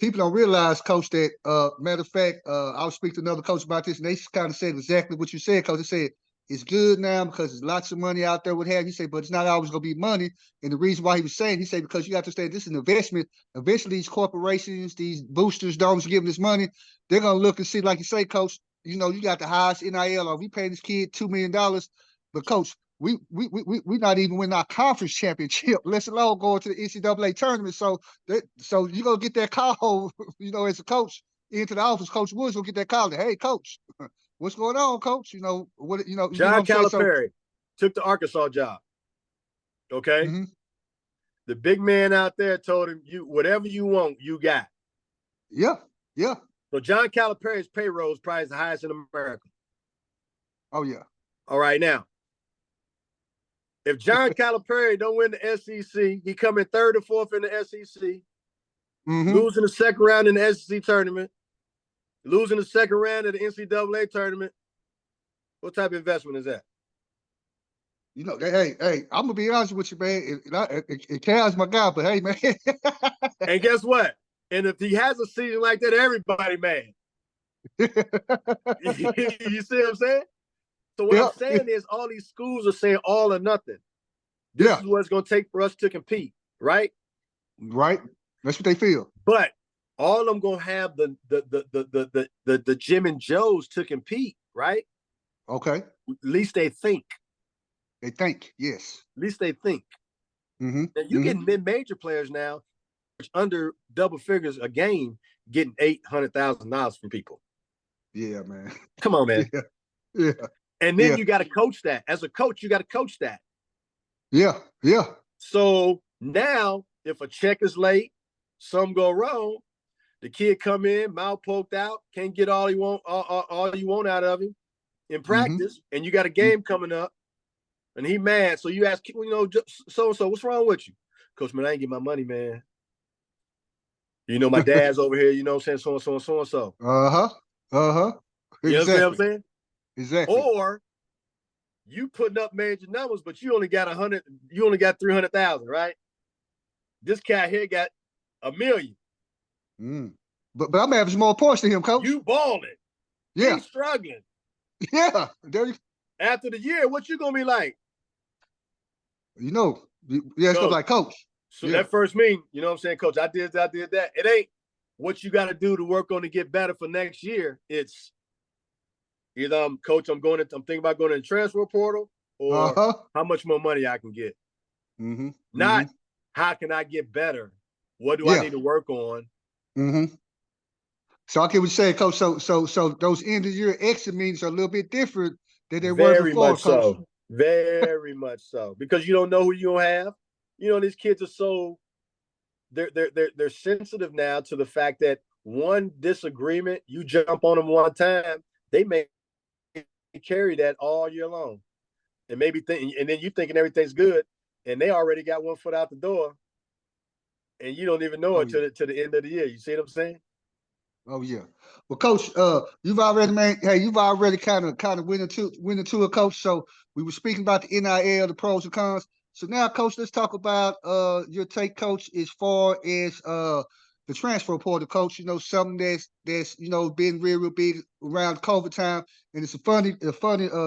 people don't realize, Coach, that matter of fact, I was speaking to another coach about this, and they kind of said exactly what you said, Coach. They said it's good now because there's lots of money out there, what have you. He said, but it's not always gonna be money. And the reason why he was saying, he said, because you have to say this is an investment. Eventually, these corporations, these boosters, donors giving this money, they're gonna look and see, like you say, Coach. You know, you got the highest NIL, or we paying this kid $2 million, but Coach, we not even win our conference championship, let alone going to the NCAA tournament. So you gonna get that call, as a coach into the office. Coach Woods will get that call. Hey, Coach, what's going on, Coach? You know what John I'm saying? So, Calipari took the Arkansas job. Okay. mm-hmm. The big man out there told him, "You whatever you want, you got." Yeah, yeah, So John Calipari's payroll is probably the highest in America. oh yeah, All right, now, if John Calipari don't win the SEC, he come in third or fourth in the SEC, mm-hmm. losing the second round in the SEC tournament, losing the second round of the NCAA tournament. What type of investment is that? Hey, I'm gonna be honest with you, man. Cal's my guy, but hey, man. And guess what? And if he has a season like that, everybody mad. You see what I'm saying? So what I'm Yeah, saying is all these schools are saying all or nothing. This yeah, is what it's going to take for us to compete, right? right. That's what they feel. But all of them going to have the Jim and Joes to compete, right? Okay, At least they think. they think yes. At least they think. Mm-hmm. Now you Mm-hmm. getting mid-major players now, under double figures a game, getting $800,000 from people. Yeah, man. Come on, man. Yeah, yeah, And then yeah, you got to coach that. As a coach, you got to coach that. yeah, yeah. So now, if a check is late, some go wrong, the kid come in, mouth poked out, can't get all you want out of him in Mm-hmm. practice, and you got a game coming up, and he mad. So you ask, so what's wrong with you, Coach? Man, I ain't get my money, man. My dad's over here. You know what I'm saying? So and so and so and so. Uh-huh. Uh-huh. You understand what I'm Exactly. saying? Exactly. Or you putting up major numbers, but you only got 100. You only got 300,000, right? This cat here got 1,000,000. Mm. But I'm averaging more points than him, Coach. You balling. Yeah. He's struggling. Yeah. After the year, what you gonna be like? Yeah, it's gonna be Coach. like, Coach. So Yeah. that first meeting, you know what I'm saying, Coach, I did that. It ain't what you got to do to work on to get better for next year. It's either Coach, I'm thinking about going to the transfer portal, or Uh-huh. how much more money I can get. Mm-hmm. Not Mm-hmm. how can I get better? What do I Yeah. need to work on? Mm-hmm. So I get what you're saying, Coach. So those end of the year exit meetings are a little bit different than they were Very before, much Coach. so. Very much so. Because you don't know who you're gonna have. These kids are so they're sensitive now to the fact that one disagreement, you jump on them one time, they may carry that all year long. And maybe and then you thinking everything's good, and they already got one foot out the door, and you don't even know Oh it yeah. to the end of the year. You see what I'm saying? Oh yeah. Well, Coach, you've already, man. Hey, you've already kind of went into it, Coach. So we were speaking about the NIL, the pros and cons. So now, Coach, let's talk about your take, Coach, as far as the transfer portal, Coach. Something that's been real big around COVID time, and it's a funny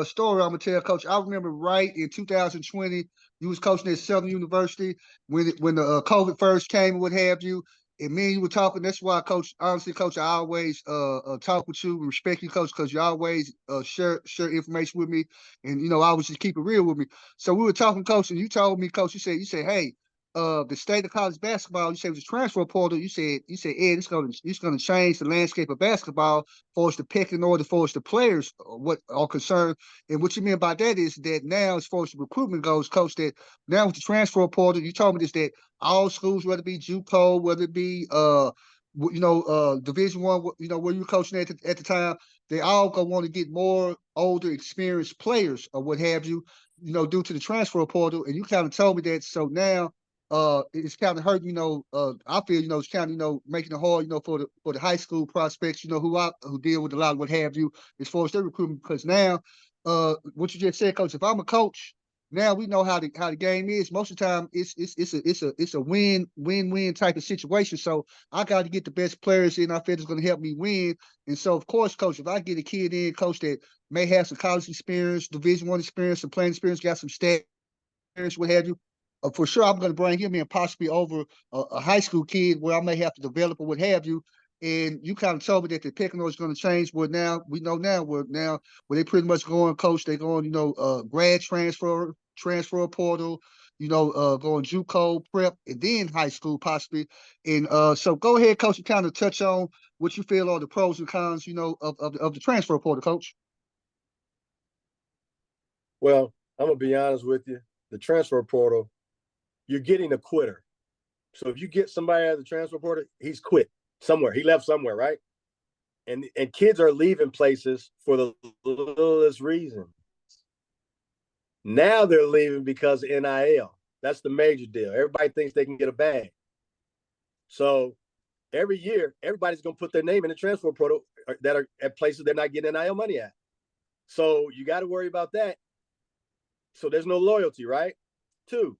story I'm gonna tell, Coach. I remember right in 2020, you was coaching at Southern University when the COVID first came and what have you. and me and you were talking. That's why, Coach. Honestly, Coach, I always talk with you and respect you, Coach, because you always share information with me, and always just keep it real with me. So we were talking, Coach, and you told me, Coach, you said, hey, the state of college basketball. You said it was a transfer portal. You said, Ed, it's gonna change the landscape of basketball for us the pecking order for us the players what are concerned. And what you mean by that is that now, as far as the recruitment goes, Coach, that now with the transfer portal, you told me this that all schools, whether it be JUCO, whether it be Division One, where you were coaching at the time, they all gonna want to get more older, experienced players or what have you, due to the transfer portal. And you kind of told me that. So now, it's kind of hurting. I feel it's kind of making it hard, for the high school prospects, who deal with a lot of what have you as far as their recruitment. Because now, what you just said, Coach, if I'm a coach. Now we know how the game is. Most of the time, it's a win-win type of situation. So I got to get the best players in. I feel it's going to help me win. And so, of course, Coach, if I get a kid in, Coach, that may have some college experience, Division One experience, some playing experience, got some stat experience, what have you, for sure I'm going to bring him in possibly over a high school kid where I may have to develop or what have you. And you kind of told me that the pecking order is going to change. Where now we know where they pretty much going, Coach. They going, grad transfer portal, going JUCO prep and then high school possibly. And so go ahead, Coach, and kind of touch on what you feel are the pros and cons, of the transfer portal, Coach. Well, I'm gonna be honest with you. The transfer portal, you're getting a quitter. So if you get somebody out of the transfer portal, he's quit somewhere. He left somewhere, right? And kids are leaving places for the littlest reason. Now they're leaving because of NIL. That's the major deal. Everybody thinks they can get a bag. So every year, everybody's going to put their name in the transfer portal that are at places they're not getting NIL money at. So you got to worry about that. So there's no loyalty, right? 2,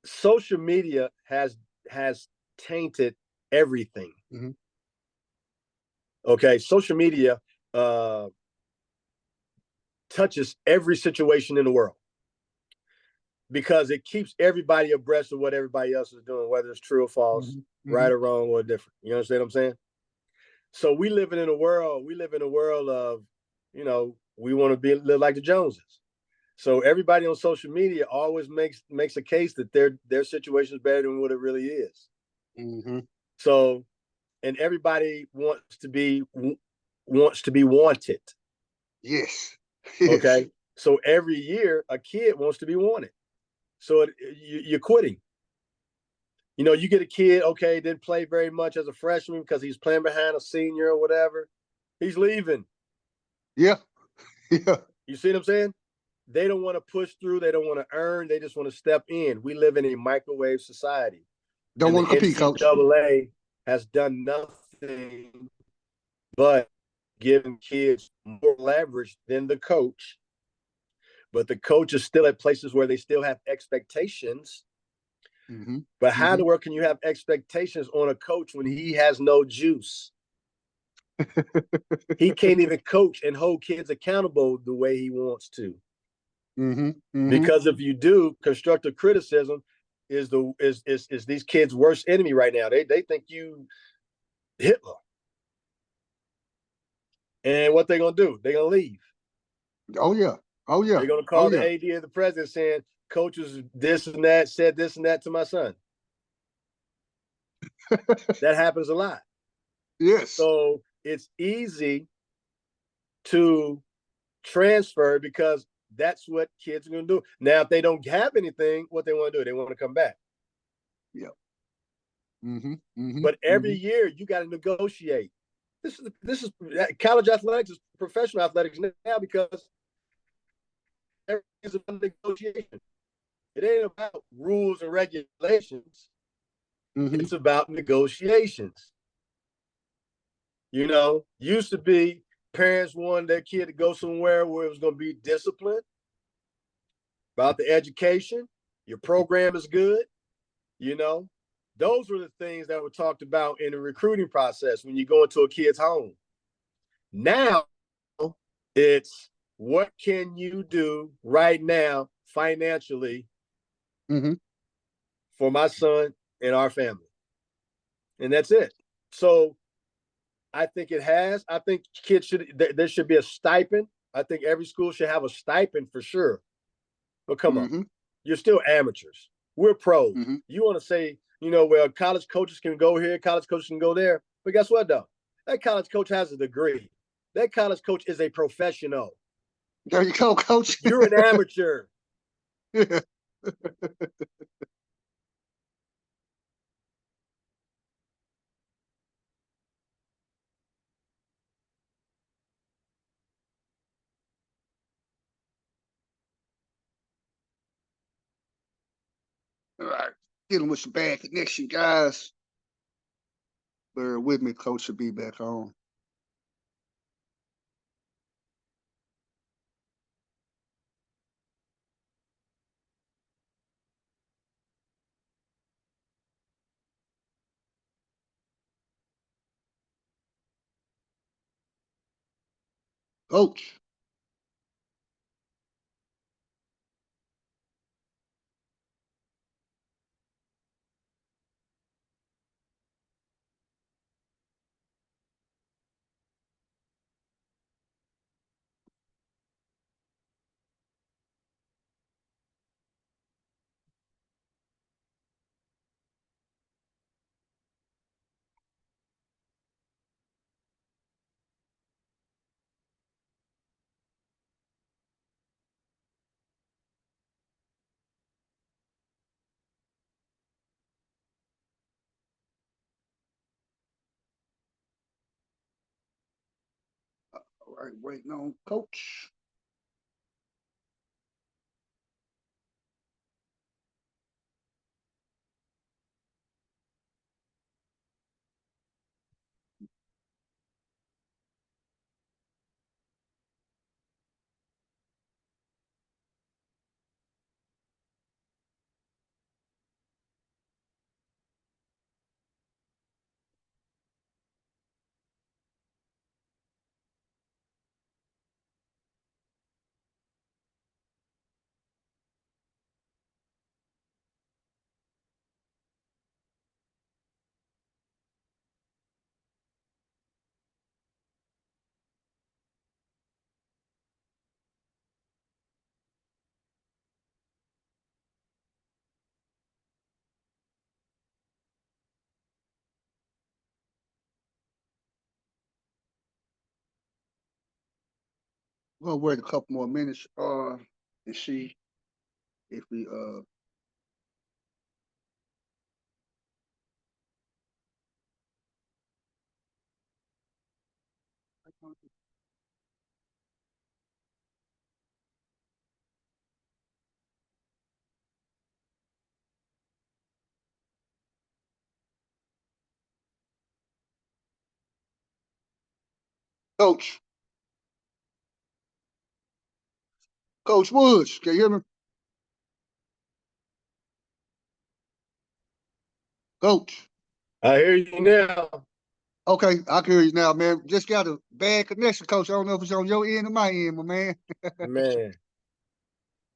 social media has tainted everything. Mm-hmm. Okay, social media touches every situation in the world because it keeps everybody abreast of what everybody else is doing, whether it's true or false, Mm-hmm. right or wrong or different. You understand what I'm saying? So we live in a world of, we want to live like the Joneses. So everybody on social media always makes a case that their situation is better than what it really is. Mm-hmm. So, and everybody wants to be wanted. Yes. Okay. So every year a kid wants to be wanted. So you're quitting. You get a kid, okay, didn't play very much as a freshman because he's playing behind a senior or whatever. He's leaving. Yeah. Yeah. You see what I'm saying? They don't want to push through. They don't want to earn. They just want to step in. We live in a microwave society. Don't want to compete, Coach. NCAA has done nothing but giving kids more leverage than the coach. But the coach is still at places where they still have expectations. Mm-hmm. But how in the world can you have expectations on a coach when he has no juice? He can't even coach and hold kids accountable the way he wants to. Mm-hmm. Mm-hmm. Because if you do, constructive criticism is these kids' worst enemy right now. They think you Hitler. And what they're gonna do? They're gonna leave. Oh yeah. Oh yeah. They're gonna call the AD of the president saying, coaches this and that, said this and that to my son. That happens a lot. Yes. So it's easy to transfer because that's what kids are going to do. Now, if they don't have anything, what they want to do, they want to come back. Yeah. Mm-hmm. Mm-hmm. But every year you got to negotiate. This is college athletics is professional athletics now because everything's about negotiation. It ain't about rules and regulations. Mm-hmm. It's about negotiations. Used to be parents wanted their kid to go somewhere where it was going to be disciplined, about the education, your program is good. Those were the things that were talked about in the recruiting process when you go into a kid's home. Now it's what can you do right now financially Mm-hmm. for my son and our family. And that's it. So I think I think kids there should be a stipend. I think every school should have a stipend for sure. But come on, Mm-hmm. you're still amateurs. We're pros. Mm-hmm. You want to say, well, college coaches can go here, college coaches can go there. But guess what, though? That college coach has a degree. That college coach is a professional. There you go, coach. You're an amateur. Yeah. All right. Dealing with some bad connection, guys. Bear with me, coach will be back on. Coach. All right, waiting on coach. We'll wait a couple more minutes and see if we coach. Coach Woods, can you hear me? Coach. I hear you now. Okay, I can hear you now, man. Just got a bad connection, coach. I don't know if it's on your end or my end, my man. Man.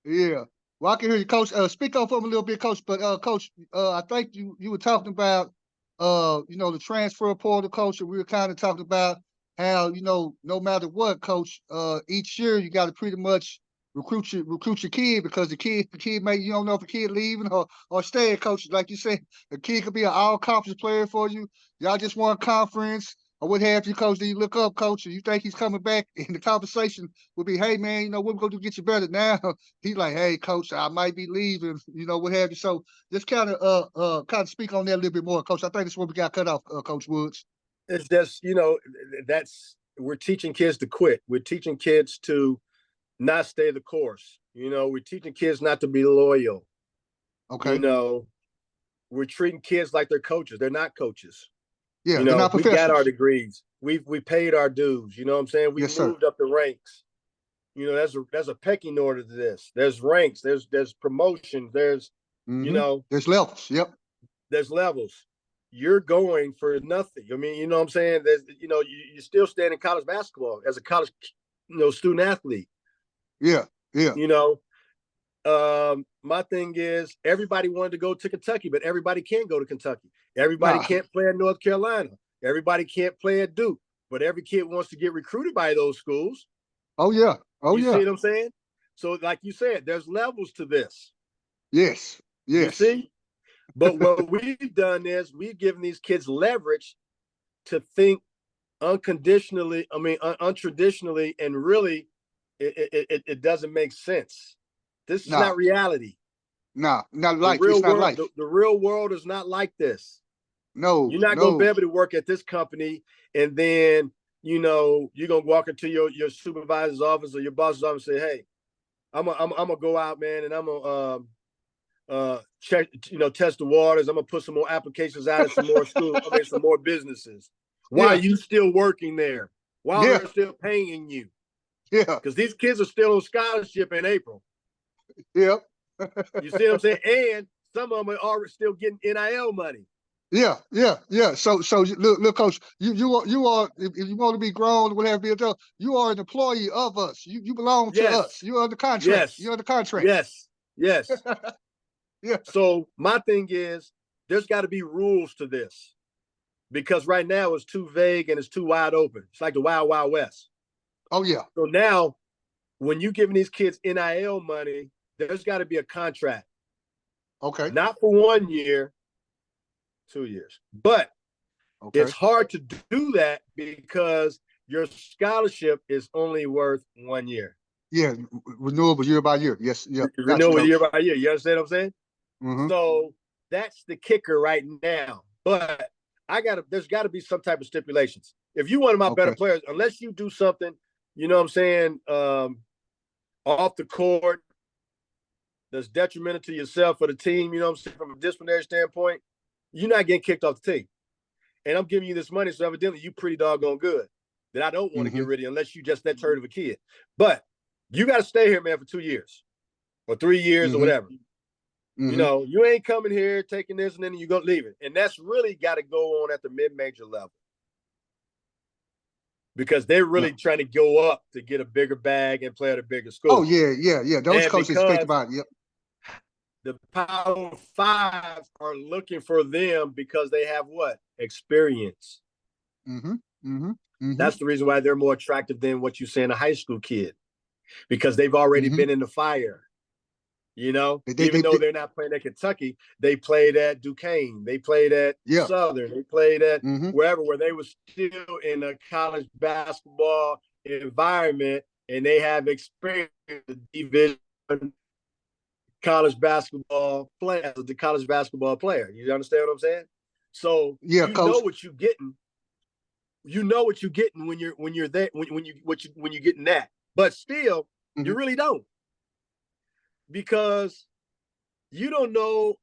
Yeah. Well, I can hear you, coach. Speak up for me a little bit, coach. But coach, I think you were talking about the transfer portal, coach, and we were kind of talking about how, no matter what, coach, each year you got to pretty much recruit your kid because the kid may you don't know if the kid leaving or staying, coach. Like you said, the kid could be an all conference player for you. Y'all just won conference or what have you, coach. Then you look up, coach, and you think he's coming back, and the conversation would be, hey man, what we're gonna do to get you better now. He's like, hey, coach, I might be leaving, what have you. So just kind of speak on that a little bit more, coach. I think that's where we got cut off, Coach Woods. It's just, we're teaching kids to quit. We're teaching kids to not stay the course. We're teaching kids not to be loyal. Okay. You know, we're treating kids like they're coaches. They're not coaches. Yeah, they're not We got our professionals. degrees. We paid our dues. You know what I'm saying? We Yes, sir. moved up the ranks. There's a pecking order to this. There's ranks. There's promotions. Mm-hmm. There's levels. Yep. There's levels. You're going for nothing. I mean, you know what I'm saying? You still stand in college basketball as a college, student athlete. Yeah. Yeah. You know, My thing is everybody wanted to go to Kentucky, but everybody can't go to Kentucky. Everybody Nah. can't play at North Carolina. Everybody can't play at Duke, but every kid wants to get recruited by those schools. Oh yeah. Oh You see yeah. what I'm saying? So, like you said, there's levels to this. Yes. You Yes. see? But what we've done is we've given these kids leverage to think unconditionally, untraditionally, and really it doesn't make sense. This is Nah. not reality. Nah. Not The life. real It's not world, life. the real world is not like this. No. You're not gonna be No. able to work at this company and then you're gonna walk into your supervisor's office or your boss's office and say, hey, I'm gonna go out, man, and I'm gonna check, test the waters. I'm gonna put some more applications out at some more schools. Some more businesses. Why are Yeah. you still working there? While Yeah. they're still paying you? Yeah. Because these kids are still on scholarship in April. Yeah. You see what I'm saying? And some of them are still getting NIL money. Yeah, yeah, yeah. So look, coach, you are if you want to be grown or whatever, you are an employee of us. You belong to us. Yes, You're under contract. yes, You're under contract. yes, yes. Yeah. So my thing is, there's got to be rules to this because right now it's too vague and it's too wide open. It's like the Wild Wild West. Oh yeah. So now, when you're giving these kids NIL money, there's got to be a contract. Okay. Not for 1 year, 2 years. But it's hard to do that because your scholarship is only worth 1 year. Yeah, renewable year by year. Yes, yeah. Renewable year by year. You understand what I'm saying? Mm-hmm. So that's the kicker right now. But there's got to be some type of stipulations. If you one of my better players, unless you do something, you know what I'm saying, off the court that's detrimental to yourself or the team, you know what I'm saying, from a disciplinary standpoint, you're not getting kicked off the team. And I'm giving you this money, so evidently you pretty doggone good that I don't want to get rid of you unless you just that turd of a kid. But you got to stay here, man, for 2 years or 3 years or whatever. You know, you ain't coming here taking this and then you go leave it. And that's really got to go on at the mid-major level because they're really trying to go up to get a bigger bag and play at a bigger school. Oh, yeah, yeah, yeah. Those coaches think about it. Yep. The Power Five are looking for them because they have what? Experience. That's the reason why they're more attractive than what you say in a high school kid because they've already been in the fire. You know, even though they're not playing at Kentucky, they played at Duquesne, they played at Southern, they played at wherever, where they were still in a college basketball environment, and they have experience the division college basketball play as the college basketball player. You understand what I'm saying? So you know what you're getting. You know what you're getting when you're there when you're getting that, but still you really don't. Because you don't know.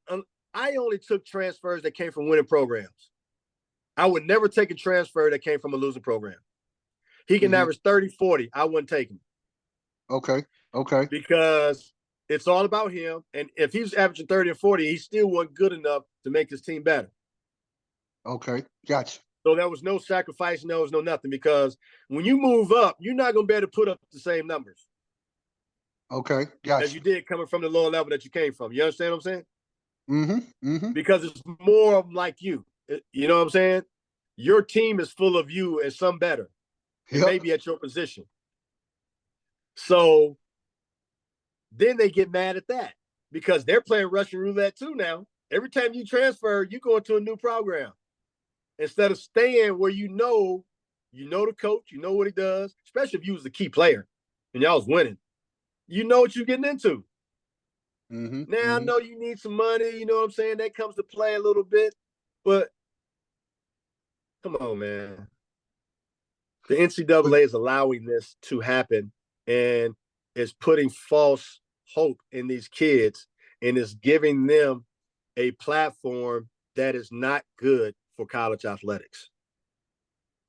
I only took transfers that came from winning programs. I would never take a transfer that came from a losing program. He can average 30, 40. I wouldn't take him. Okay. Because it's all about him. And if he's averaging 30 and 40, he still wasn't good enough to make his team better. Okay. Gotcha. So there was no sacrifice. There was no nothing. Because when you move up, you're not going to be able to put up the same numbers. Okay, gotcha. As you did coming from the lower level that you came from. You understand what I'm saying? Because it's more like you. You know what I'm saying? Your team is full of you and some better. And maybe at your position. So then they get mad at that because they're playing Russian roulette too now. Every time you transfer, you go into a new program. Instead of staying where you know the coach, you know what he does, especially if you was the key player and y'all was winning. You know what you're getting into. Now I know you need some money, you know what I'm saying? That comes to play a little bit, but come on, man. The NCAA is allowing this to happen and is putting false hope in these kids and is giving them a platform that is not good for college athletics.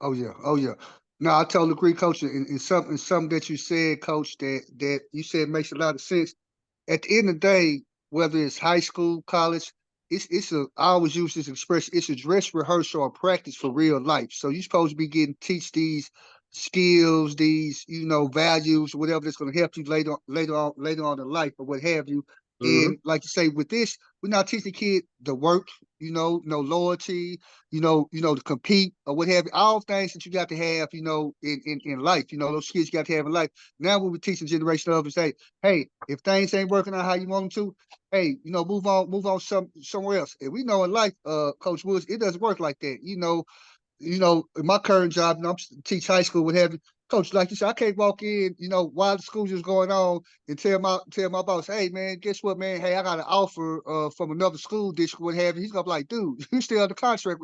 Oh yeah. No, I totally agree, Coach. In something that you said, Coach, that you said makes a lot of sense. At the end of the day, whether it's high school, college, I always use this expression, it's a dress rehearsal or practice for real life. So you're supposed to be teach these skills, these, values, whatever that's going to help you later on in life or what have you. Mm-hmm. And like you say, with this, we're not teaching the kid the work, no loyalty, to compete or what have you. All things that you got to have, in life, those skills you got to have in life. Now what we're teaching generation of is, hey, if things ain't working out how you want them to, hey, move on somewhere else. And we know in life, Coach Woods, it doesn't work like that. In my current job, I'm teach high school, what have you. Coach, like you said, I can't walk in, while the school's just going on and tell my boss, hey man, guess what, man? Hey, I got an offer from another school district, what have you. He's gonna be like, dude, you still under contract,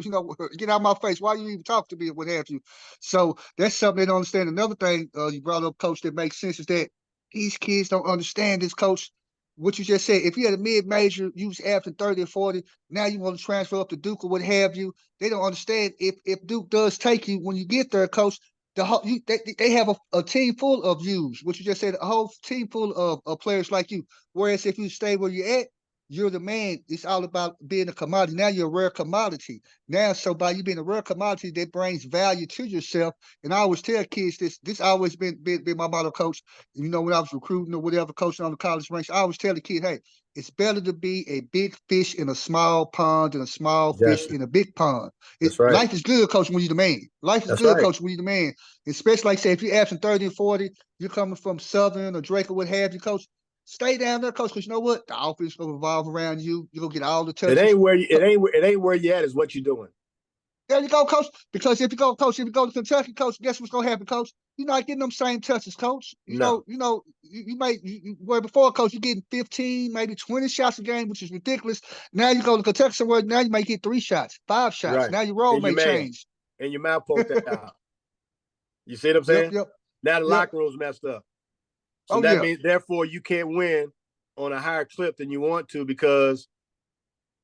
get out of my face. Why you even talk to me, what have you? So that's something they don't understand. Another thing you brought up, Coach, that makes sense is that these kids don't understand this, Coach. What you just said, if you had a mid-major, you was averaging 30 or 40, now you want to transfer up to Duke or what have you. They don't understand if Duke does take you when you get there, Coach. They have a team full of yous. What you just said, a whole team full of players like you. Whereas if you stay where you're at, you're the man. It's all about being a commodity. Now you're a rare commodity. Now, so by you being a rare commodity, that brings value to yourself. And I always tell kids this. This always been my motto, Coach. When I was recruiting or whatever, coaching on the college ranks, I always tell the kid, hey, it's better to be a big fish in a small pond than a small fish Exactly. in a big pond. That's right. Life is good, Coach, when you're the man. Life is That's good, right. Coach, when you're the man. Especially, like say, if you're absent 30 and 40, you're coming from Southern or Drake or what have you, Coach. Stay down there, Coach, because you know what? The offense is going to revolve around you. You're going to get all the It touches. ain't where you at is what you're doing. There you go, Coach. Because if you go, Coach, if you go to Kentucky, Coach, guess what's gonna happen, Coach? You're not getting them same touches, Coach. No. You might where before, Coach, you're getting 15, maybe 20 shots a game, which is ridiculous. Now you go to Kentucky somewhere, now you might get 3 shots, 5 shots. Right. Now your role And you're may mad. change. And your mouth poked out. You see what I'm Yep, saying? yep, Now the yep. locker room's messed up. So Oh that yeah, means, therefore, you can't win on a higher clip than you want to because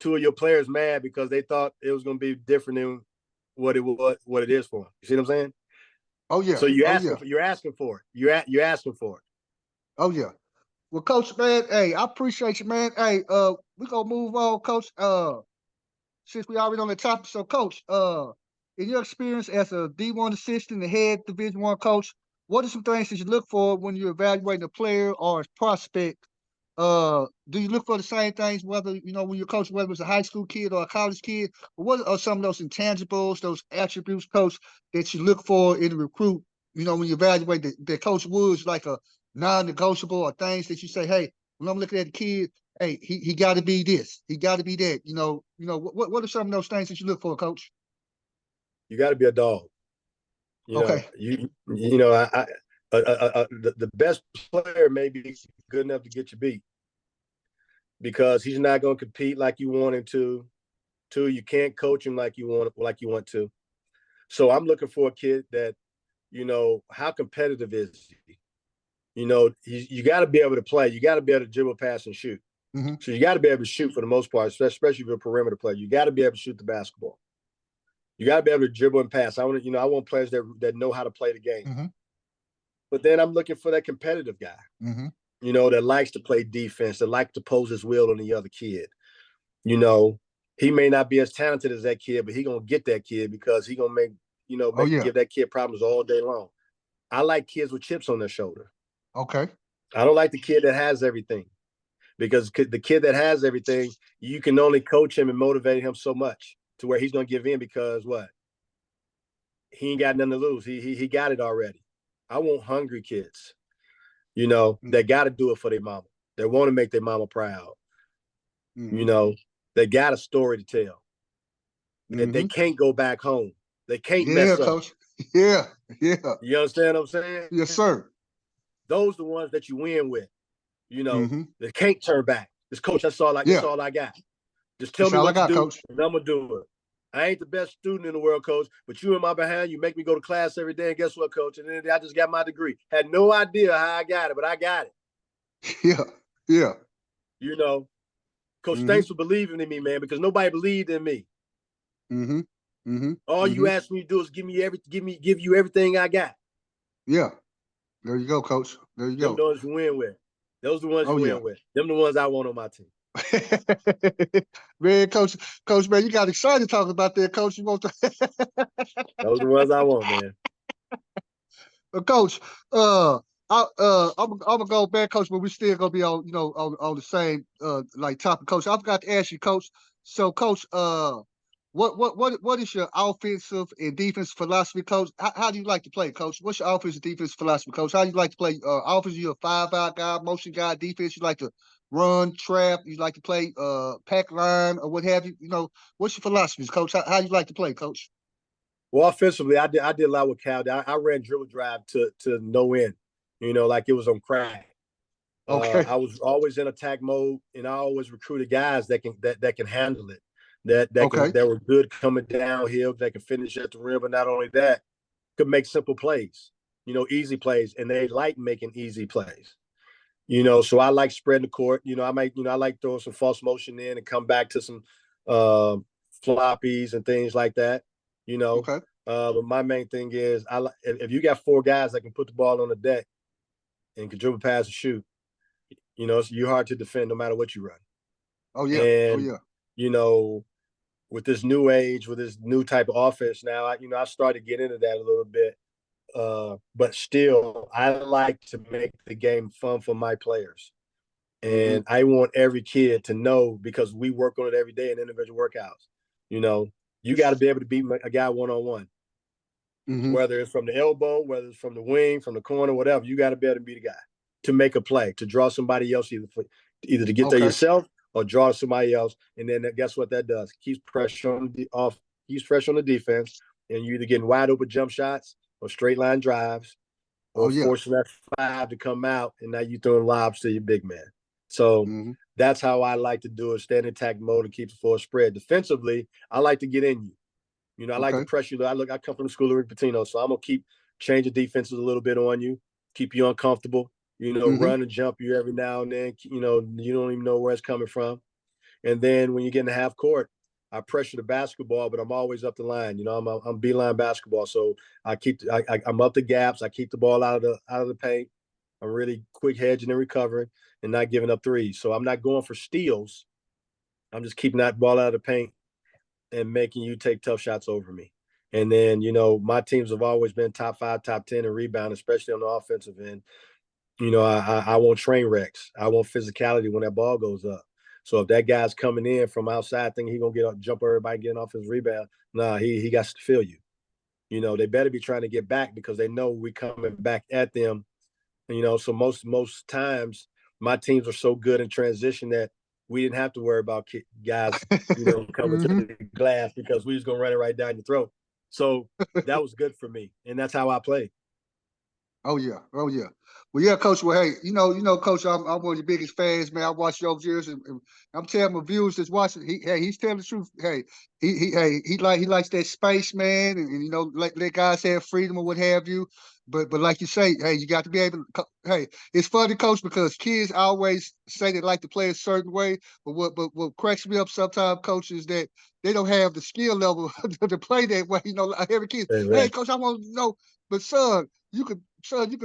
two of your players mad because they thought it was going to be different than what it is for them. You see what I'm saying? oh yeah, So oh yeah, you're asking for it. You're asking for it. oh yeah. Well, Coach, man, hey, I appreciate you, man. Hey, we gonna move on, Coach. Since we already on the topic, so Coach, in your experience as a D1 assistant and head Division I coach, what are some things that you look for when you're evaluating a player or a prospect? Do you look for the same things, whether when you're coaching, whether it's a high school kid or a college kid? What are some of those intangibles, those attributes, Coach, that you look for in a recruit? When you evaluate that Coach Woods like a non-negotiable or things that you say, hey, when I'm looking at the kid, hey, he got to be this, he got to be that. What are some of those things that you look for, Coach? You got to be a dog. Okay. The best player may be good enough to get you beat because he's not going to compete like you want him to. Two, you can't coach him like you want to. So I'm looking for a kid that, how competitive is he? You got to be able to play. You got to be able to dribble, pass, and shoot. Mm-hmm. So you got to be able to shoot for the most part, especially if you're a perimeter player. You got to be able to shoot the basketball. You got to be able to dribble and pass. I want players that know how to play the game. Mm-hmm. But then I'm looking for that competitive guy, Mm-hmm. that likes to play defense, that likes to pose his will on the other kid. He may not be as talented as that kid, but he gonna get that kid because he gonna Oh yeah. give that kid problems all day long. I like kids with chips on their shoulder. Okay. I don't like the kid that has everything because the kid that has everything, you can only coach him and motivate him so much to where he's gonna give in because what? He ain't got nothing to lose. He got it already. I want hungry kids, that got to do it for their mama. They want to make their mama proud. Mm-hmm. They got a story to tell. Mm-hmm. They can't go back home. They can't Yeah, mess up. Coach. Yeah. Yeah. You understand what I'm saying? Yes, sir. Those are the ones that you win with. Mm-hmm. They can't turn back. This coach, that's all Yeah. I got. Just tell That's me all I what to got, do, Coach. and I'm gonna do it. I ain't the best student in the world, coach, but you in my behind, you make me go to class every day, and guess what, coach? And then I just got my degree. Had no idea how I got it, but I got it. Yeah. Yeah. Coach, Mm-hmm. thanks for believing in me, man, because nobody believed in me. Mm-hmm. Mm-hmm. All Mm-hmm. you ask me to do is give you everything I got. Yeah. There you go, Coach. There you Them go. the ones you win with. Those are the ones you Oh yeah. win with. Them the ones I want on my team. Man, Coach, man, you got excited talking about that, Coach. You want to Those are the ones I want, man. Coach, I'm gonna go back, Coach, but we still gonna be on, on the same like topic, Coach. I forgot to ask you, Coach. So, Coach, what is your offensive and defensive philosophy, Coach? How do you like to play, Coach? What's your offensive and defensive philosophy, Coach? How do you like to play? Offense, you a 5-out guy, motion guy. Defense, you like to run, trap. You like to play pack line or what have you. What's your philosophies, Coach? How you like to play, Coach? Well, offensively, I did a lot with Cal. I ran dribble drive to no end, like it was on crack. Okay, I was always in attack mode, and I always recruited guys that can handle it, okay, that were good coming downhill, that can finish at the rim, but not only that, could make simple plays, easy plays, and they like making easy plays. So I like spreading the court. I like throwing some false motion in and come back to some uh, floppies and things like that. You know, okay. but my main thing is if you got four guys that can put the ball on the deck and can dribble, pass, and shoot, you're hard to defend no matter what you run. Oh yeah, oh And yeah. you know, with this new age, with this new type of offense now, I started to get into that a little bit. But still, I like to make the game fun for my players. Mm-hmm. And I want every kid to know, because we work on it every day in individual workouts. You know, you got to be able to beat a guy one-on-one, Mm-hmm. whether it's from the elbow, whether it's from the wing, from the corner, whatever. You got to be able to beat a guy to make a play, to draw somebody else, either to get there Okay. yourself or draw somebody else. And then guess what that does? Keeps pressure on the defense, and you're either getting wide open jump shots or straight line drives, Oh or yeah. forcing that five to come out, and now you throwing lobs to your big man. So Mm-hmm. that's how I like to do it. Stand in attack mode and keep the full spread. Defensively, I like to get in you. I like to Okay. pressure you. I come from the school of Rick Pitino, so I'm gonna keep changing defenses a little bit on you, keep you uncomfortable. Mm-hmm. Run and jump you every now and then. You don't even know where it's coming from. And then when you get in the half court, I pressure the basketball, but I'm always up the line. I'm beeline basketball, so I'm up the gaps. I keep the ball out of the paint. I'm really quick hedging and recovering and not giving up threes. So I'm not going for steals. I'm just keeping that ball out of the paint and making you take tough shots over me. And then, my teams have always been top 5, top 10 in rebound, especially on the offensive end. I want train wrecks. I want physicality when that ball goes up. So if that guy's coming in from outside thinking he's gonna jump everybody getting off his rebound, nah, he got to feel you. They better be trying to get back, because they know we coming back at them. So most times my teams are so good in transition that we didn't have to worry about guys, coming to Mm-hmm. the glass, because we was gonna run it right down your throat. So that was good for me, and that's how I play. Oh yeah, oh yeah. Well, yeah, Coach. Well, hey, Coach, I'm one of your biggest fans, man. I watched you over the years, and I'm telling my viewers that's watching. He's telling the truth. Hey, he likes that space, man, and let guys have freedom or what have you. But like you say, hey, you got to be able. Hey, it's funny, Coach, because kids always say they like to play a certain way, but what cracks me up sometimes, Coach, is that they don't have the skill level to play that way. Every kid, Hey, hey, man. Coach, I want to know, but you could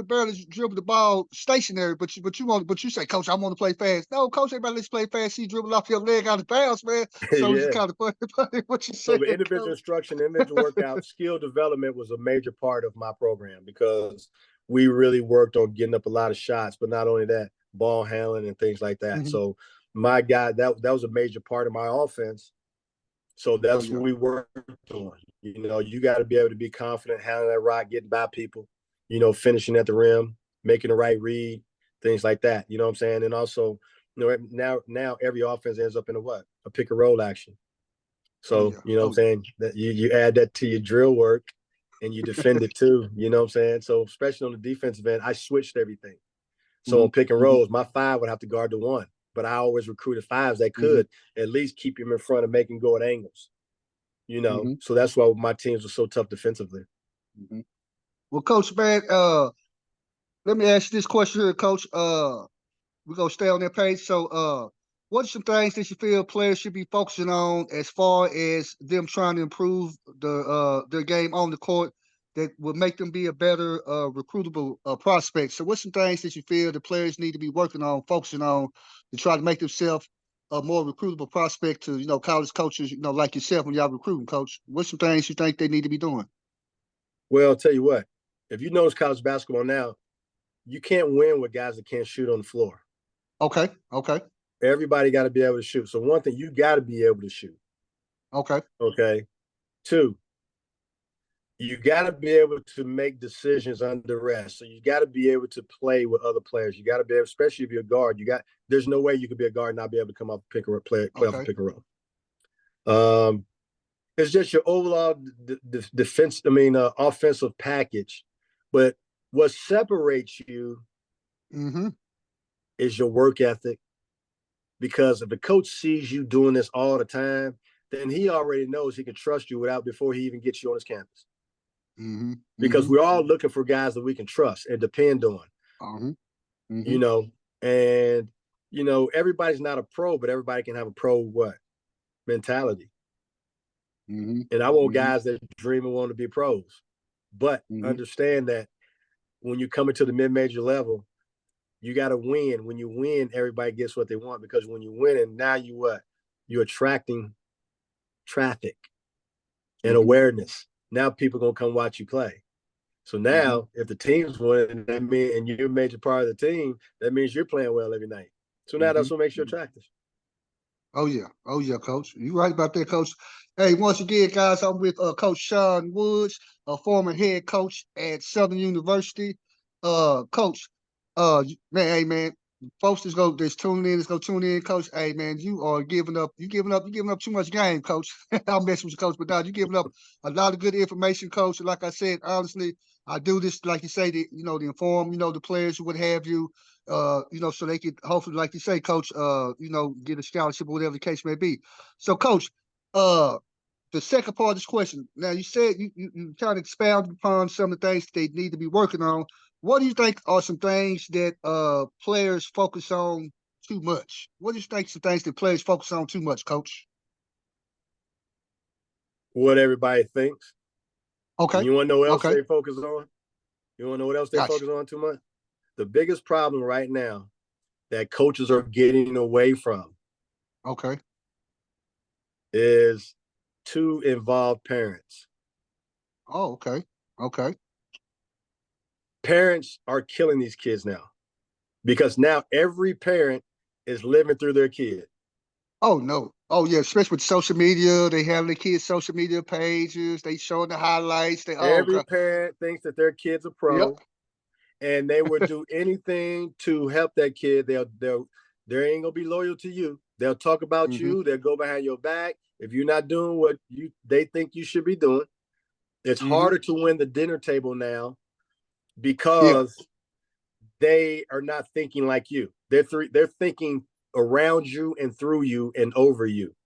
barely dribble the ball stationary, but you say, Coach, I want to play fast. No, Coach, everybody let's play fast. See, dribble off your leg out of bounds, man. So it's Yeah. kind of funny what you So said, the individual Coach. instruction, individual workout, skill development was a major part of my program, because we really worked on getting up a lot of shots, but not only that, ball handling and things like that. Mm-hmm. So my guy, that was a major part of my offense. So Oh that's yeah. what we worked on. You got to be able to be confident, handling that rock, getting by people, finishing at the rim, making the right read, things like that. You know what I'm saying? And also, now every offense ends up in a pick and roll action. Oh So, yeah. you know what I'm Oh yeah. saying? That you add that to your drill work, and you defend it too. You know what I'm saying? So, especially on the defensive end, I switched everything. So Mm-hmm. on pick and Mm-hmm. rolls, my five would have to guard the one. But I always recruited fives that Mm-hmm. could at least keep him in front and make him go at angles. Mm-hmm. So that's why my teams were so tough defensively. Mm-hmm. Well, Coach, man, let me ask you this question here, Coach. We're gonna stay on that page. So, what are some things that you feel players should be focusing on as far as them trying to improve their game on the court that will make them be a better recruitable prospect? So, what's some things that you feel the players need to be working on, focusing on to try to make themselves a more recruitable prospect to college coaches, like yourself when y'all recruiting, Coach? What's some things you think they need to be doing? Well, I'll tell you what, if you notice college basketball now, you can't win with guys that can't shoot on the floor. Okay. Okay. Everybody got to be able to shoot. So one thing, you got to be able to shoot. Okay. Okay. Two, you got to be able to make decisions under rest. So you got to be able to play with other players. You got to be able, especially if you're a guard. There's no way you could be a guard and not be able to come up pick and play off a pick and roll. It's just your overall defense. Offensive package. But what separates you is your work ethic. Because if a coach sees you doing this all the time, then he already knows he can trust you before he even gets you on his campus. Because we're all looking for guys that we can trust and depend on. And everybody's not a pro, but everybody can have a pro mentality. And I want guys that dream and want to be pros, but understand that when you come into the mid-major level, you got to win. When you win, everybody gets what they want, because when you win, and now you're attracting traffic and awareness. Now people are going to come watch you play. So now if the team's winning, and you're a major part of the team, that means you're playing well every night. So now that's what makes you attractive. Oh yeah, Coach. You're right about that, Coach. Hey, once again, guys, I'm with Coach Sean Woods, a former head coach at Southern University. Coach, man, folks that's tuning in, let's go tune in, Coach. Hey, man, you're giving up too much game, Coach. I'm messing with you, Coach, but now you're giving up a lot of good information, Coach. Like I said, honestly, I do this, like you say, to inform, the players, what have you. So they could hopefully, like you say, Coach, get a scholarship or whatever the case may be. So, Coach, the second part of this question. Now, you said you kind of expounded upon some of the things that they need to be working on. What do you think are some things that players focus on too much? What do you think some things that players focus on too much, Coach? What everybody thinks. Okay. And you want to know what else they focus on? You want to know what else they focus on too much? The biggest problem right now that coaches are getting away from is to involve parents. Oh, okay. Parents are killing these kids now, because now every parent is living through their kid. Oh, no. Oh, yeah, especially with social media. They have their kids' social media pages. They showing the highlights. Every parent thinks that their kid's a pro. And they would do anything to help that kid. They ain't gonna be loyal to you. They'll talk about you. They'll go behind your back if you're not doing what they think you should be doing. It's harder to win the dinner table now, because they are not thinking like you. They're thinking around you and through you and over you.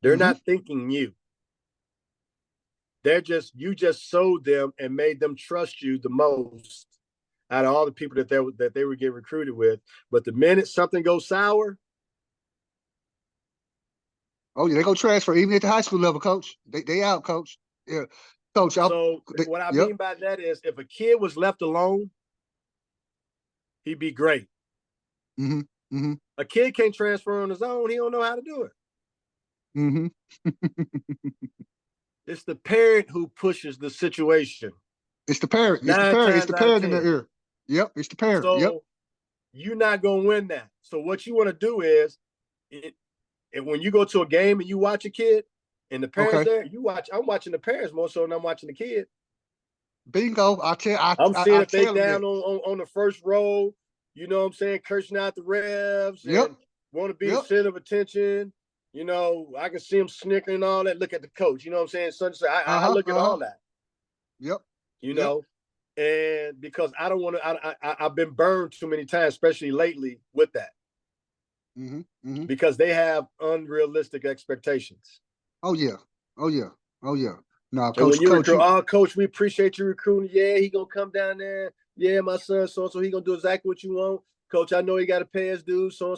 They're not thinking you. You just sold them and made them trust you the most out of all the people that they would get recruited with. But the minute something goes sour, oh yeah, they go transfer even at the high school level, Coach. They out, Coach. Yeah, Coach. What I mean by that is, if a kid was left alone, he'd be great. A kid can't transfer on his own. He don't know how to do it. It's the parent who pushes the situation. It's the parent. It's the parent in the ear. Yep, it's the parent. So you're not gonna win that. So what you want to do is, when you go to a game and you watch a kid and the parents there, I'm watching the parents more so than I'm watching the kid. Bingo. I'm seeing if they down on the first row, you know what I'm saying, cursing out the refs and want to be the center of attention. I can see them snickering and all that. Look at the coach, you know what I'm saying? I look at all that. And because I don't want to, I've been burned too many times, especially lately with that. Because they have unrealistic expectations. Oh yeah. No, Coach, and when you recruit, Coach, we appreciate you recruiting. Yeah, he gonna come down there. Yeah, my son, so he gonna do exactly what you want. Coach, I know he got to pay his dues, so.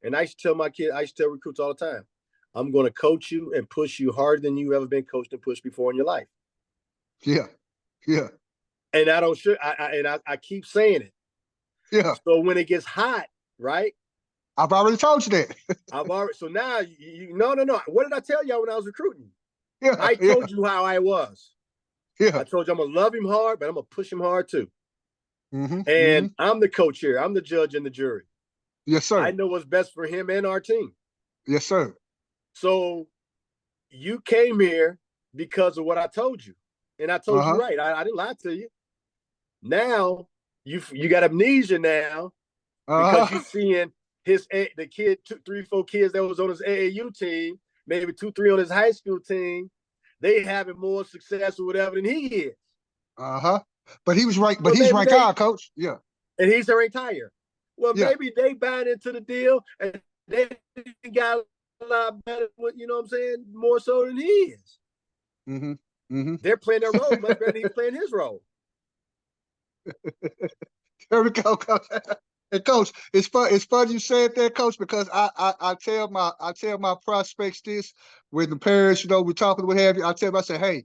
And I used to tell recruits all the time, I'm gonna coach you and push you harder than you ever been coached and pushed before in your life. Yeah. And I keep saying it. Yeah. So when it gets hot, right? I've already told you that. So now no. What did I tell y'all when I was recruiting? Yeah. I told you how I was. Yeah. I told you I'm gonna love him hard, but I'm gonna push him hard too. Mm-hmm. Mm-hmm. And I'm the coach here. I'm the judge and the jury. Yes, I sir. know what's best for him and our team. Yes, sir. So you came here because of what I told you. And I told you Uh-huh. right. I didn't lie to you. Now you got amnesia now because you Uh-huh. seeing the kid, 3, 4 kids that was on his AAU team, maybe 2, 3 on his high school team, they having more success or whatever than he is. Uh-huh. But he was right, but Well, he's maybe ranked high, coach. Yeah. and he's retired. Well, Yeah. maybe they buying into the deal and they got a lot better, you know what I'm saying, more so than he is. Mm-hmm. Mm-hmm. They're playing their role much better than he's playing his role. There we go, coach. And coach, it's fun. It's fun you said that, coach, because I tell my prospects this when the parents, we're talking, what have you. I tell them, I say, hey,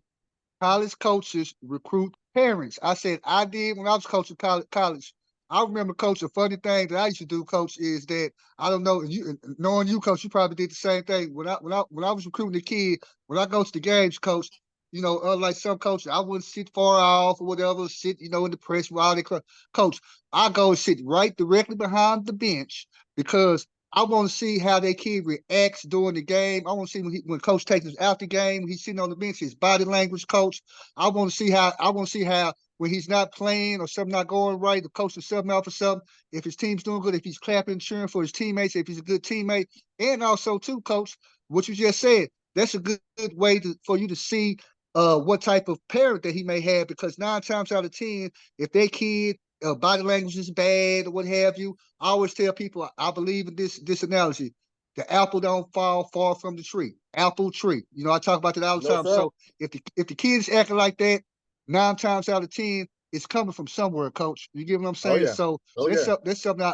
college coaches recruit parents. I said I did when I was coaching college. I remember, coach, a funny thing that I used to do, coach, is that I don't know, you knowing you, coach, you probably did the same thing. When I was recruiting the kid, when I go to the games, coach, unlike some coaches, I wouldn't sit far off or whatever, sit, in the press while they coach. I go and sit right directly behind the bench because I want to see how that kid reacts during the game. I want to see when coach takes us out the game, when he's sitting on the bench, his body language, coach. I want to see how when he's not playing or something not going right, the coach is subbing out for something. If his team's doing good, if he's clapping, cheering for his teammates, if he's a good teammate, and also too, coach, what you just said, that's a good way for you to see what type of parent that he may have, because 9 times out of 10, if their kid body language is bad or what have you, I always tell people I believe in this analogy. The apple don't fall far from the tree. Apple tree. I talk about that all the No, time. sir. So if the kid's acting like that, 9 times out of 10, it's coming from somewhere, coach. You get what I'm Oh saying? yeah. So Oh yeah. that's something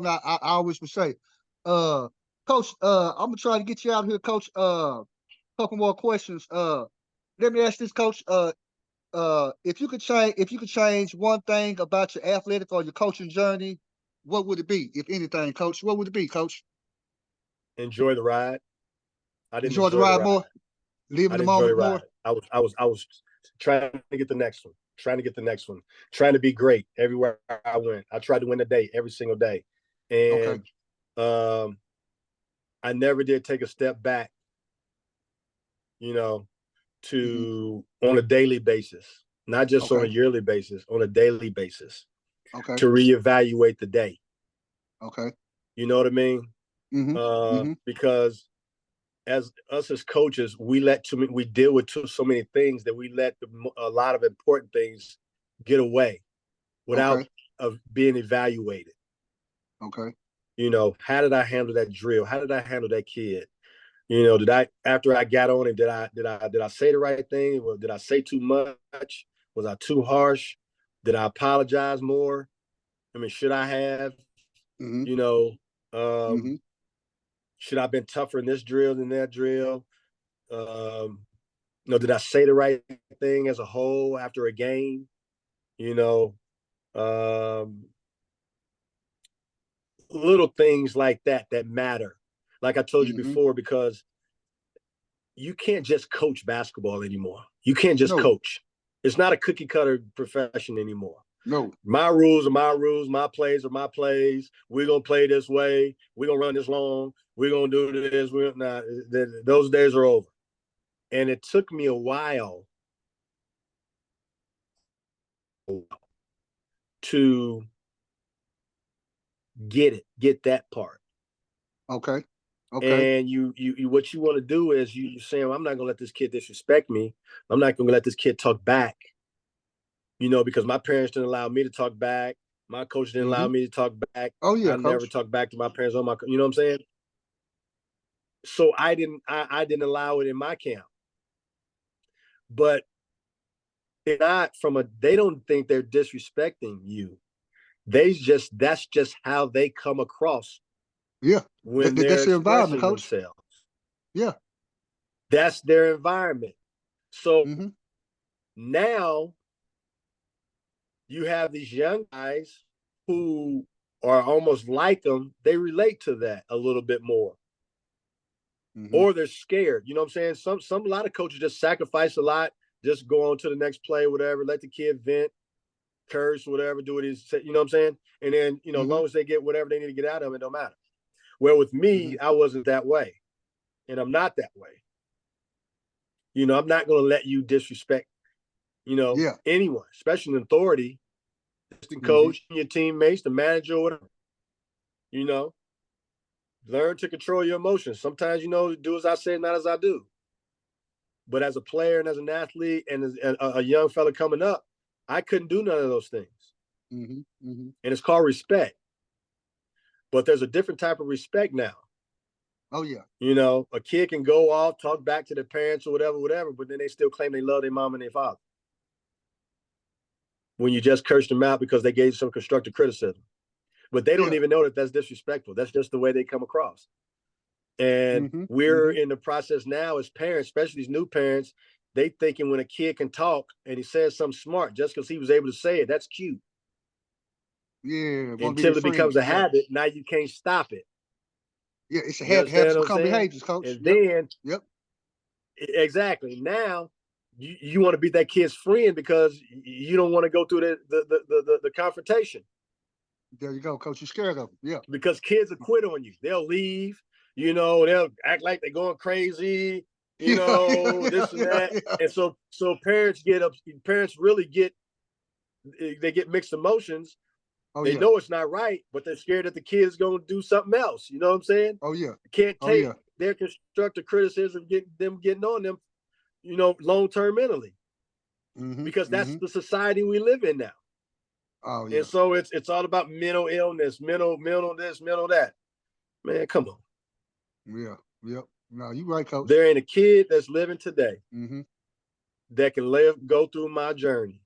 I always would say. Coach, I'm gonna try to get you out here, coach. Couple more questions. Let me ask this, coach. If you could change one thing about your athletic or your coaching journey, what would it be, if anything, coach? What would it be, coach? Enjoy the ride. I didn't Enjoy the enjoy the ride ride. more, live I in the didn't enjoy the moment ride. more. I was trying to get the next one. Trying to get the next one. Trying to be great everywhere I went. I tried to win the day every single day. Okay. And I never did take a step back, you know, Mm-hmm. to on a daily basis, not just on a Okay. yearly basis, on a daily basis, Okay. to reevaluate the day. Okay. You know what I mean? Mm-hmm. Mm-hmm. Because as us as coaches, we deal with so many things that we let a lot of important things get away without Okay. of being evaluated. Okay. How did I handle that drill? How did I handle that kid? Did I after I got on it, did I say the right thing? Or did I say too much? Was I too harsh? Did I apologize more? I mean, should I have? Mm-hmm. You know, Mm-hmm. um, should I have been tougher in this drill than that drill? Um, did I say the right thing as a whole after a game? You know, um, little things like that matter. Like I told you Mm-hmm. before, because you can't just coach basketball anymore. You can't just No. coach. It's not a cookie cutter profession anymore. No. My rules are my rules. My plays are my plays. We're gonna play this way. We're gonna run this long. We're gonna do this. Those days are over. And it took me a while to get that part. Okay. Okay. And you what you want to do is you saying, well, I'm not gonna let this kid disrespect me. I'm not gonna let this kid talk back. Because my parents didn't allow me to talk back. My coach didn't Mm-hmm. allow me to talk back. Oh yeah, I never coach. talked back to my parents on my, you know what I'm saying? So I didn't allow it in my camp. But they're not they don't think they're disrespecting you. That's just how they come across Yeah. when they're That's your environment, expressing coach. themselves. Yeah. That's their environment. So Mm-hmm. now you have these young guys who are almost like them. They relate to that a little bit more, Mm-hmm. or they're scared. You know what I'm saying? A lot of coaches just sacrifice a lot just go on to the next play, whatever. Let the kid vent, curse, whatever, do what he's, you know what I'm saying? And then, you know, as long as they get whatever they need to get out of it, don't matter. Well, with me, I wasn't that way, and I'm not that way. You know, I'm not going to let you disrespect, you know, anyone, especially an authority, the coach, your teammates, the manager, or whatever. You know, learn to control your emotions. Sometimes, you know, do as I say, not as I do. But as a player and as an athlete and as a young fella coming up, I couldn't do none of those things. And it's called respect. But there's a different type of respect now. Oh, yeah. You know, a kid can go off, talk back to their parents or whatever, but then they still claim they love their mom and their father. When you just cursed them out because they gave some constructive criticism. But they don't even know that that's disrespectful. That's just the way they come across. And we're in the process now as parents, especially these new parents, they thinking when a kid can talk and he says something smart just because he was able to say it, that's cute. Yeah. Until it becomes a habit, now you can't stop it. Yeah, it's a habit to become behaviors, coach. And then, exactly. Now, you want to be that kid's friend because you don't want to go through the confrontation. There you go, coach. You're scared of them. Yeah. Because kids will quit on you. They'll leave. You know, they'll act like they're going crazy. You know, this and that. And so parents really get mixed emotions. They know it's not right, but they're scared that the kid's going to do something else. You know what I'm saying? Oh, yeah. Can't take their constructive criticism, getting on them, you know, long-term mentally. Because that's the society we live in now. Oh, yeah. And so it's all about mental illness, mental this, mental that. Man, come on. Yeah. Yep. No, you're right, coach. There ain't a kid that's living today that can go through my journey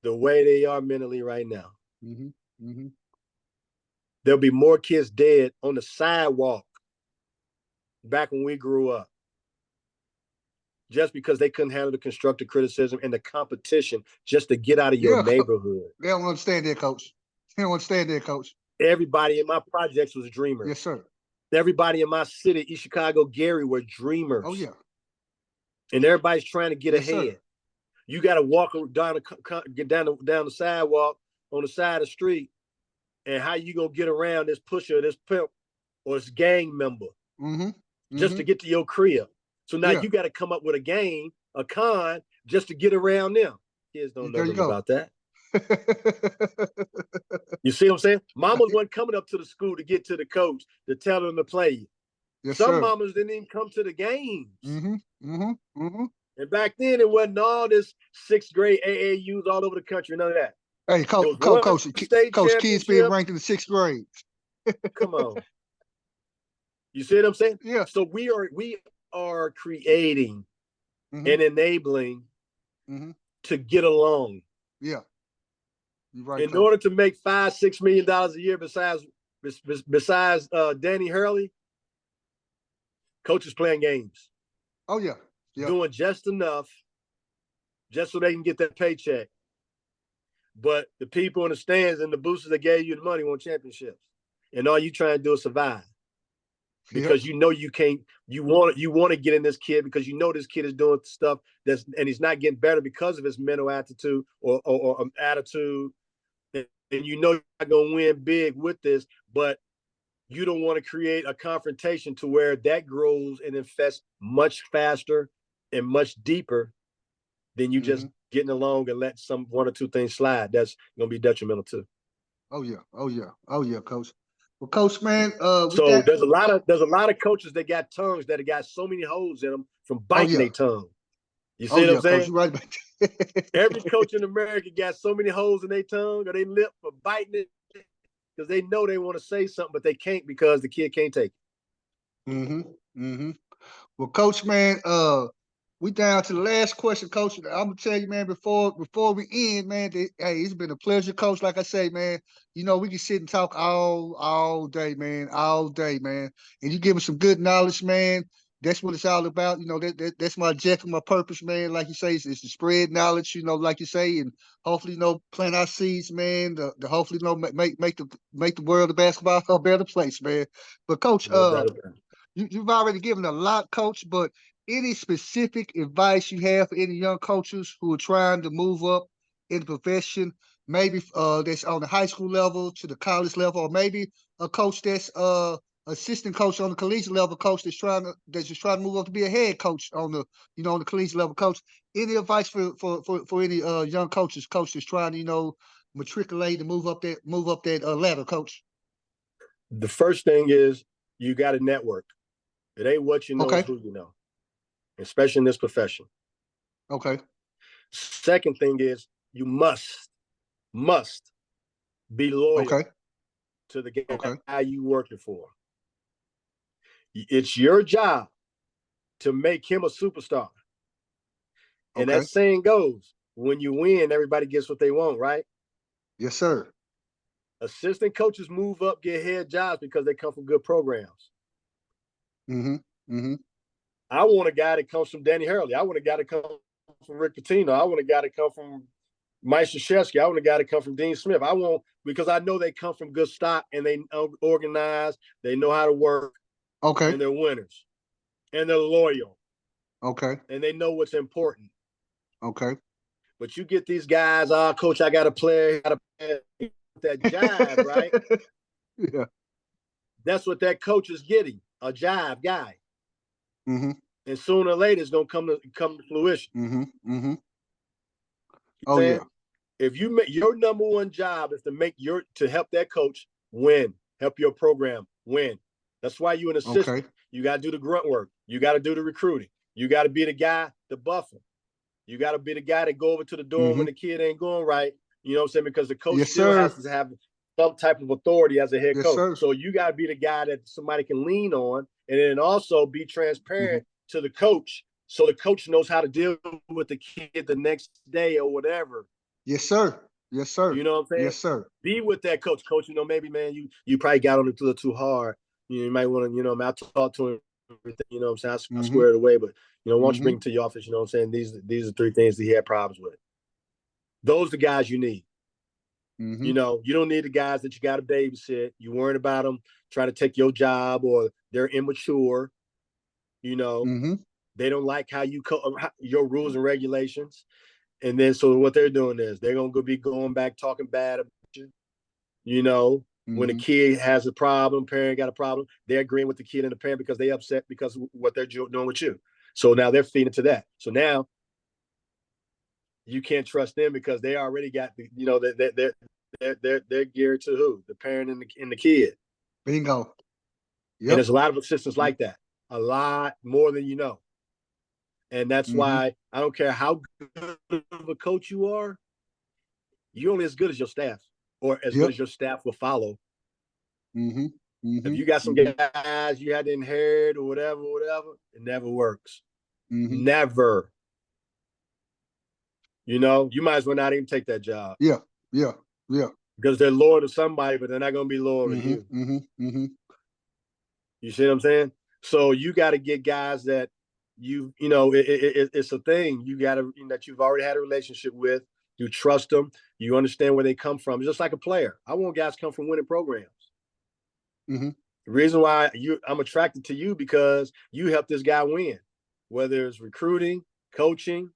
the way they are mentally right now. There'll be more kids dead on the sidewalk back when we grew up just because they couldn't handle the constructive criticism and the competition just to get out of your neighborhood. They don't understand that, coach. They don't understand that, coach. Everybody in my projects was dreamers. Yes, sir. Everybody in my city, East Chicago, Gary, were dreamers. Oh, yeah. And everybody's trying to get ahead. Sir. You got to walk down the sidewalk on the side of the street, and how you gonna get around this pusher, this pimp, or this gang member just to get to your crib? So now you got to come up with a game, a con, just to get around them. Kids don't know nothing about that. You see what I'm saying? Mamas wasn't coming up to the school to get to the coach to tell them to play. Some mamas didn't even come to the games. And back then, it wasn't all this 6th grade AAUs all over the country, none of that. Hey, coach, kids being ranked in the 6th grade. Come on. You see what I'm saying? Yeah. So we are creating and enabling to get along. Yeah. You're right. In order to make $5-6 million a year, besides Danny Hurley, coaches playing games. Oh, yeah. Doing just enough, just so they can get that paycheck. But the people in the stands and the boosters that gave you the money won championships. And all you trying to do is survive. Because you know you can't, you want to get in this kid because you know this kid is doing stuff and he's not getting better because of his mental attitude or attitude. And you know you're not going to win big with this, but you don't want to create a confrontation to where that grows and infests much faster and much deeper than you just getting along and let one or two things slide. That's going to be detrimental too. Oh yeah, coach. Well, coach, man. So there's a lot of coaches that got tongues that have got so many holes in them from biting their tongue. You see what I'm saying? Coach, you're right about that. Every coach in America got so many holes in their tongue or their lip for biting it because they know they want to say something, but they can't because the kid can't take it. Well, coach, man, we down to the last question, coach. I'm gonna tell you, man, before we end, man, hey, it's been a pleasure, coach. Like I say, man, you know, we can sit and talk all day, man, and you give us some good knowledge, man. That's what it's all about. You know, that's my objective, my purpose, man. Like you say, is to spread knowledge, you know, like you say, and hopefully, you know, plant our seeds, man, to hopefully, you know, make the world of basketball a better place, man. But coach, you've already given a lot, coach, but any specific advice you have for any young coaches who are trying to move up in the profession? Maybe that's on the high school level to the college level, or maybe a coach that's assistant coach on the collegiate level, coach that's just trying to move up to be a head coach on the on the collegiate level, coach. Any advice for any young coaches that's trying to matriculate and move up that ladder, coach? The first thing is you got to network. It ain't what you know, it's Okay. who you know, especially in this profession. Okay. Second thing is you must be loyal Okay. to the Okay. guy you working for. It's your job to make him a superstar. And Okay. that saying goes, when you win, everybody gets what they want, right? Yes, sir. Assistant coaches move up, get head jobs because they come from good programs. Mm-hmm. Mm-hmm. I want a guy that comes from Danny Hurley. I want a guy that comes from Rick Pitino. I want a guy that comes from Mike Krzyzewski. I want a guy that comes from Dean Smith. I want, because I know they come from good stock and they organize, they know how to work, Okay. and they're winners, and they're loyal, Okay. and they know what's important. Okay. But you get these guys, coach, I got a player, got to play that jive, right? Yeah. That's what that coach is getting, a jive guy. Mm-hmm. And sooner or later, it's gonna come to fruition. Mm-hmm. Mm-hmm. Oh yeah. If you make your number one job is to help that coach win, help your program win. That's why you're an assistant. Okay. You got to do the grunt work. You got to do the recruiting. You got to be the guy to buff him. You got to be the guy to go over to the door when the kid ain't going right. You know what I'm saying? Because the coach Yes, still sir. has to have some type of authority as a head Yes, coach. sir. So you got to be the guy that somebody can lean on, and then also be transparent to the coach, so the coach knows how to deal with the kid the next day or whatever. Yes, sir. Yes, sir. You know what I'm saying? Yes, sir. Be with that coach. Coach, maybe, man, you probably got on it a little too hard. You might want to, I talk to him, you know what I'm saying? I square it away, but, why don't you bring him to your office? You know what I'm saying? These are three things that he had problems with. Those are the guys you need. You don't need the guys that you got to babysit. You worrying about them trying to take your job, or they're immature. They don't like how you your rules and regulations. And then so what they're doing is they're going to be going back talking bad about you. When a kid has a problem, parent got a problem, they're agreeing with the kid and the parent because they upset because of what they're doing with you. So now they're feeding to that. So now you can't trust them because they already got they're geared to who? The parent and the kid. Bingo. Yep. And there's a lot of assistants like that. A lot more than you know. And that's why I don't care how good of a coach you are, you're only as good as your staff, or as good as your staff will follow. If you got some guys you had to inherit or whatever, it never works. Never. You might as well not even take that job. Yeah. Because they're loyal to somebody, but they're not going to be loyal to you. You see what I'm saying? So you got to get guys that it's a thing. You got to, that you've already had a relationship with. You trust them. You understand where they come from. It's just like a player. I want guys to come from winning programs. The reason why I'm attracted to you, because you help this guy win, whether it's recruiting, coaching,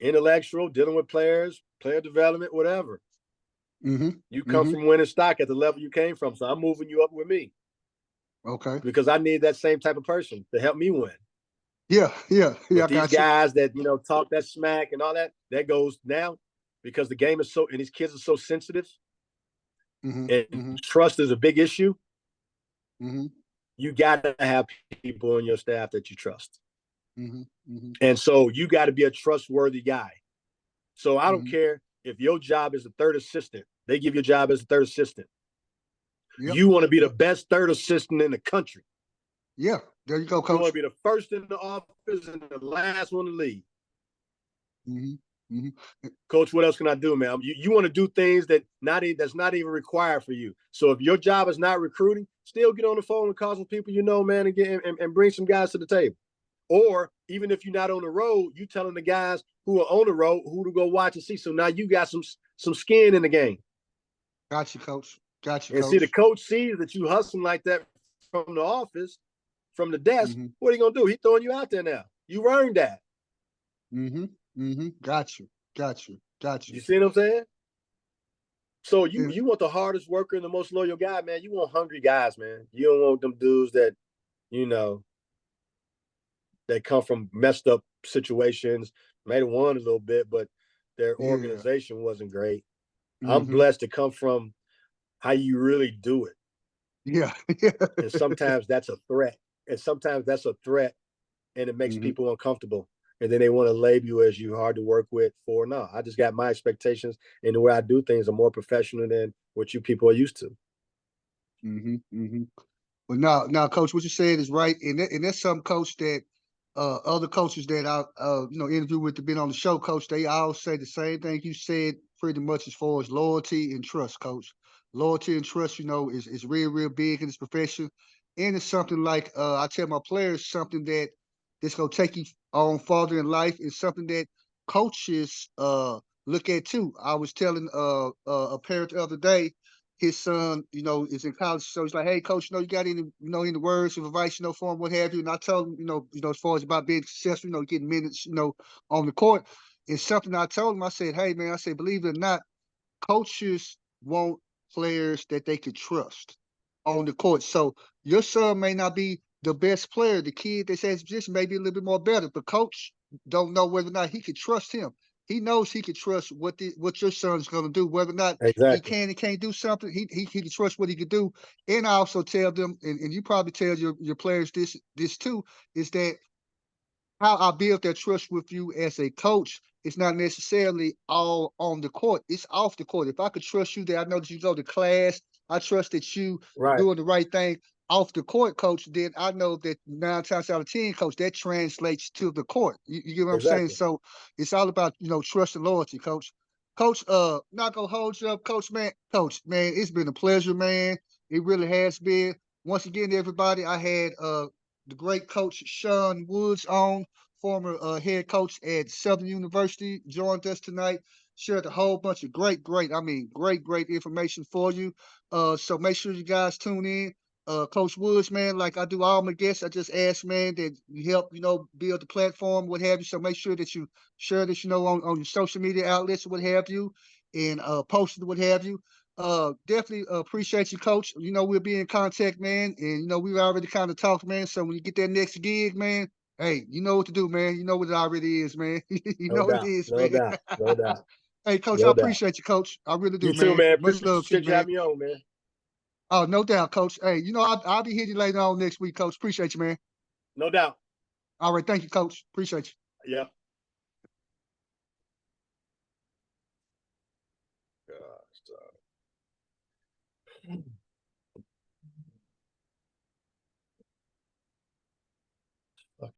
intellectual, dealing with players, player development, whatever. You come from winning stock at the level you came from. So I'm moving you up with me. Okay. Because I need that same type of person to help me win. Yeah. But these guys that, talk that smack and all that goes now, because the game is and these kids are so sensitive, and trust is a big issue. You got to have people on your staff that you trust. And so you got to be a trustworthy guy. So I don't care if your job is a third assistant. They give you a job as a third assistant. You want to be the best third assistant in the country. Yeah, there you go, coach. You want to be the first in the office and the last one to leave. Coach, what else can I do, man? You want to do things that's not even required for you. So if your job is not recruiting, still get on the phone and call some people man, and bring some guys to the table. Or even if you're not on the road, you telling the guys who are on the road who to go watch and see. So now you got some skin in the game. Got you, coach. Got you, and coach. See, the coach sees that you hustling like that from the office, from the desk. What are you gonna do? He's throwing you out there now. You earned that. Got you. You see what I'm saying? So And, you want the hardest worker and the most loyal guy, man. You want hungry guys, man. You don't want them dudes that, you know, that come from messed up situations. Might have won a little bit, but their yeah. organization wasn't great. I'm Mm-hmm. blessed to come from how you really do it. Yeah. And sometimes that's a threat. And sometimes that's a threat and it makes Mm-hmm. people uncomfortable. And then they want to label you as you hard to work with for. No, I just got my expectations, and the way I do things are more professional than what you people are used to. But now, coach, what you said is right, and that's some coach that other coaches that I interview with have been on the show, coach. They all say the same thing you said, pretty much as far as loyalty and trust, coach. Loyalty and trust, is real big in this profession, and it's something like I tell my players something that's gonna take you on farther in life. It's something that coaches look at too. I was telling a parent the other day, his son, is in college. So he's like, hey, coach, you got any words of advice, for him, what have you? And I told him, as far as about being successful, getting minutes, on the court. It's something I told him. I said, hey, man, believe it or not, coaches want players that they could trust on the court. So your son may not be the best player. The kid that's at his position may be a little bit more better, but coach don't know whether or not he can trust him. He knows he can trust what your son's going to do, whether or not he Exactly. can and can't do something. He can trust what he can do. And I also tell them, and you probably tell your players this too, is that how I build that trust with you as a coach is not necessarily all on the court. It's off the court. If I could trust you that I know that you go to class, I trust that you Right. doing the right thing off the court, coach, then I know that 9 times out of 10, coach, that translates to the court. You get what I'm saying? Exactly. So it's all about, trust and loyalty, coach. Coach, not gonna hold you up, coach, man. Coach, man, it's been a pleasure, man. It really has been. Once again, everybody, I had the great coach Sean Woods on, former head coach at Southern University, joined us tonight. Shared a whole bunch of great information for you. So make sure you guys tune in. Coach Woods, man, like I do all my guests, I just ask, man, that you help, build the platform, what have you. So make sure that you share this, on your social media outlets, what have you, and post it, what have you. Definitely appreciate you, coach. We'll be in contact, man. And we already kind of talked, man. So when you get that next gig, man, hey, you know what to do, man. You know what it already is, man. You No know what it doubt. is, No man. doubt. No doubt. Hey, coach, I No doubt. appreciate you, coach. I really do, You too, man. man. Much love to you, Appreciate you man. having me on, man. Oh, no doubt, coach. Hey, I'll be hitting you later on next week, coach. Appreciate you, man. No doubt. All right, thank you, coach. Appreciate you. Yeah. Gosh,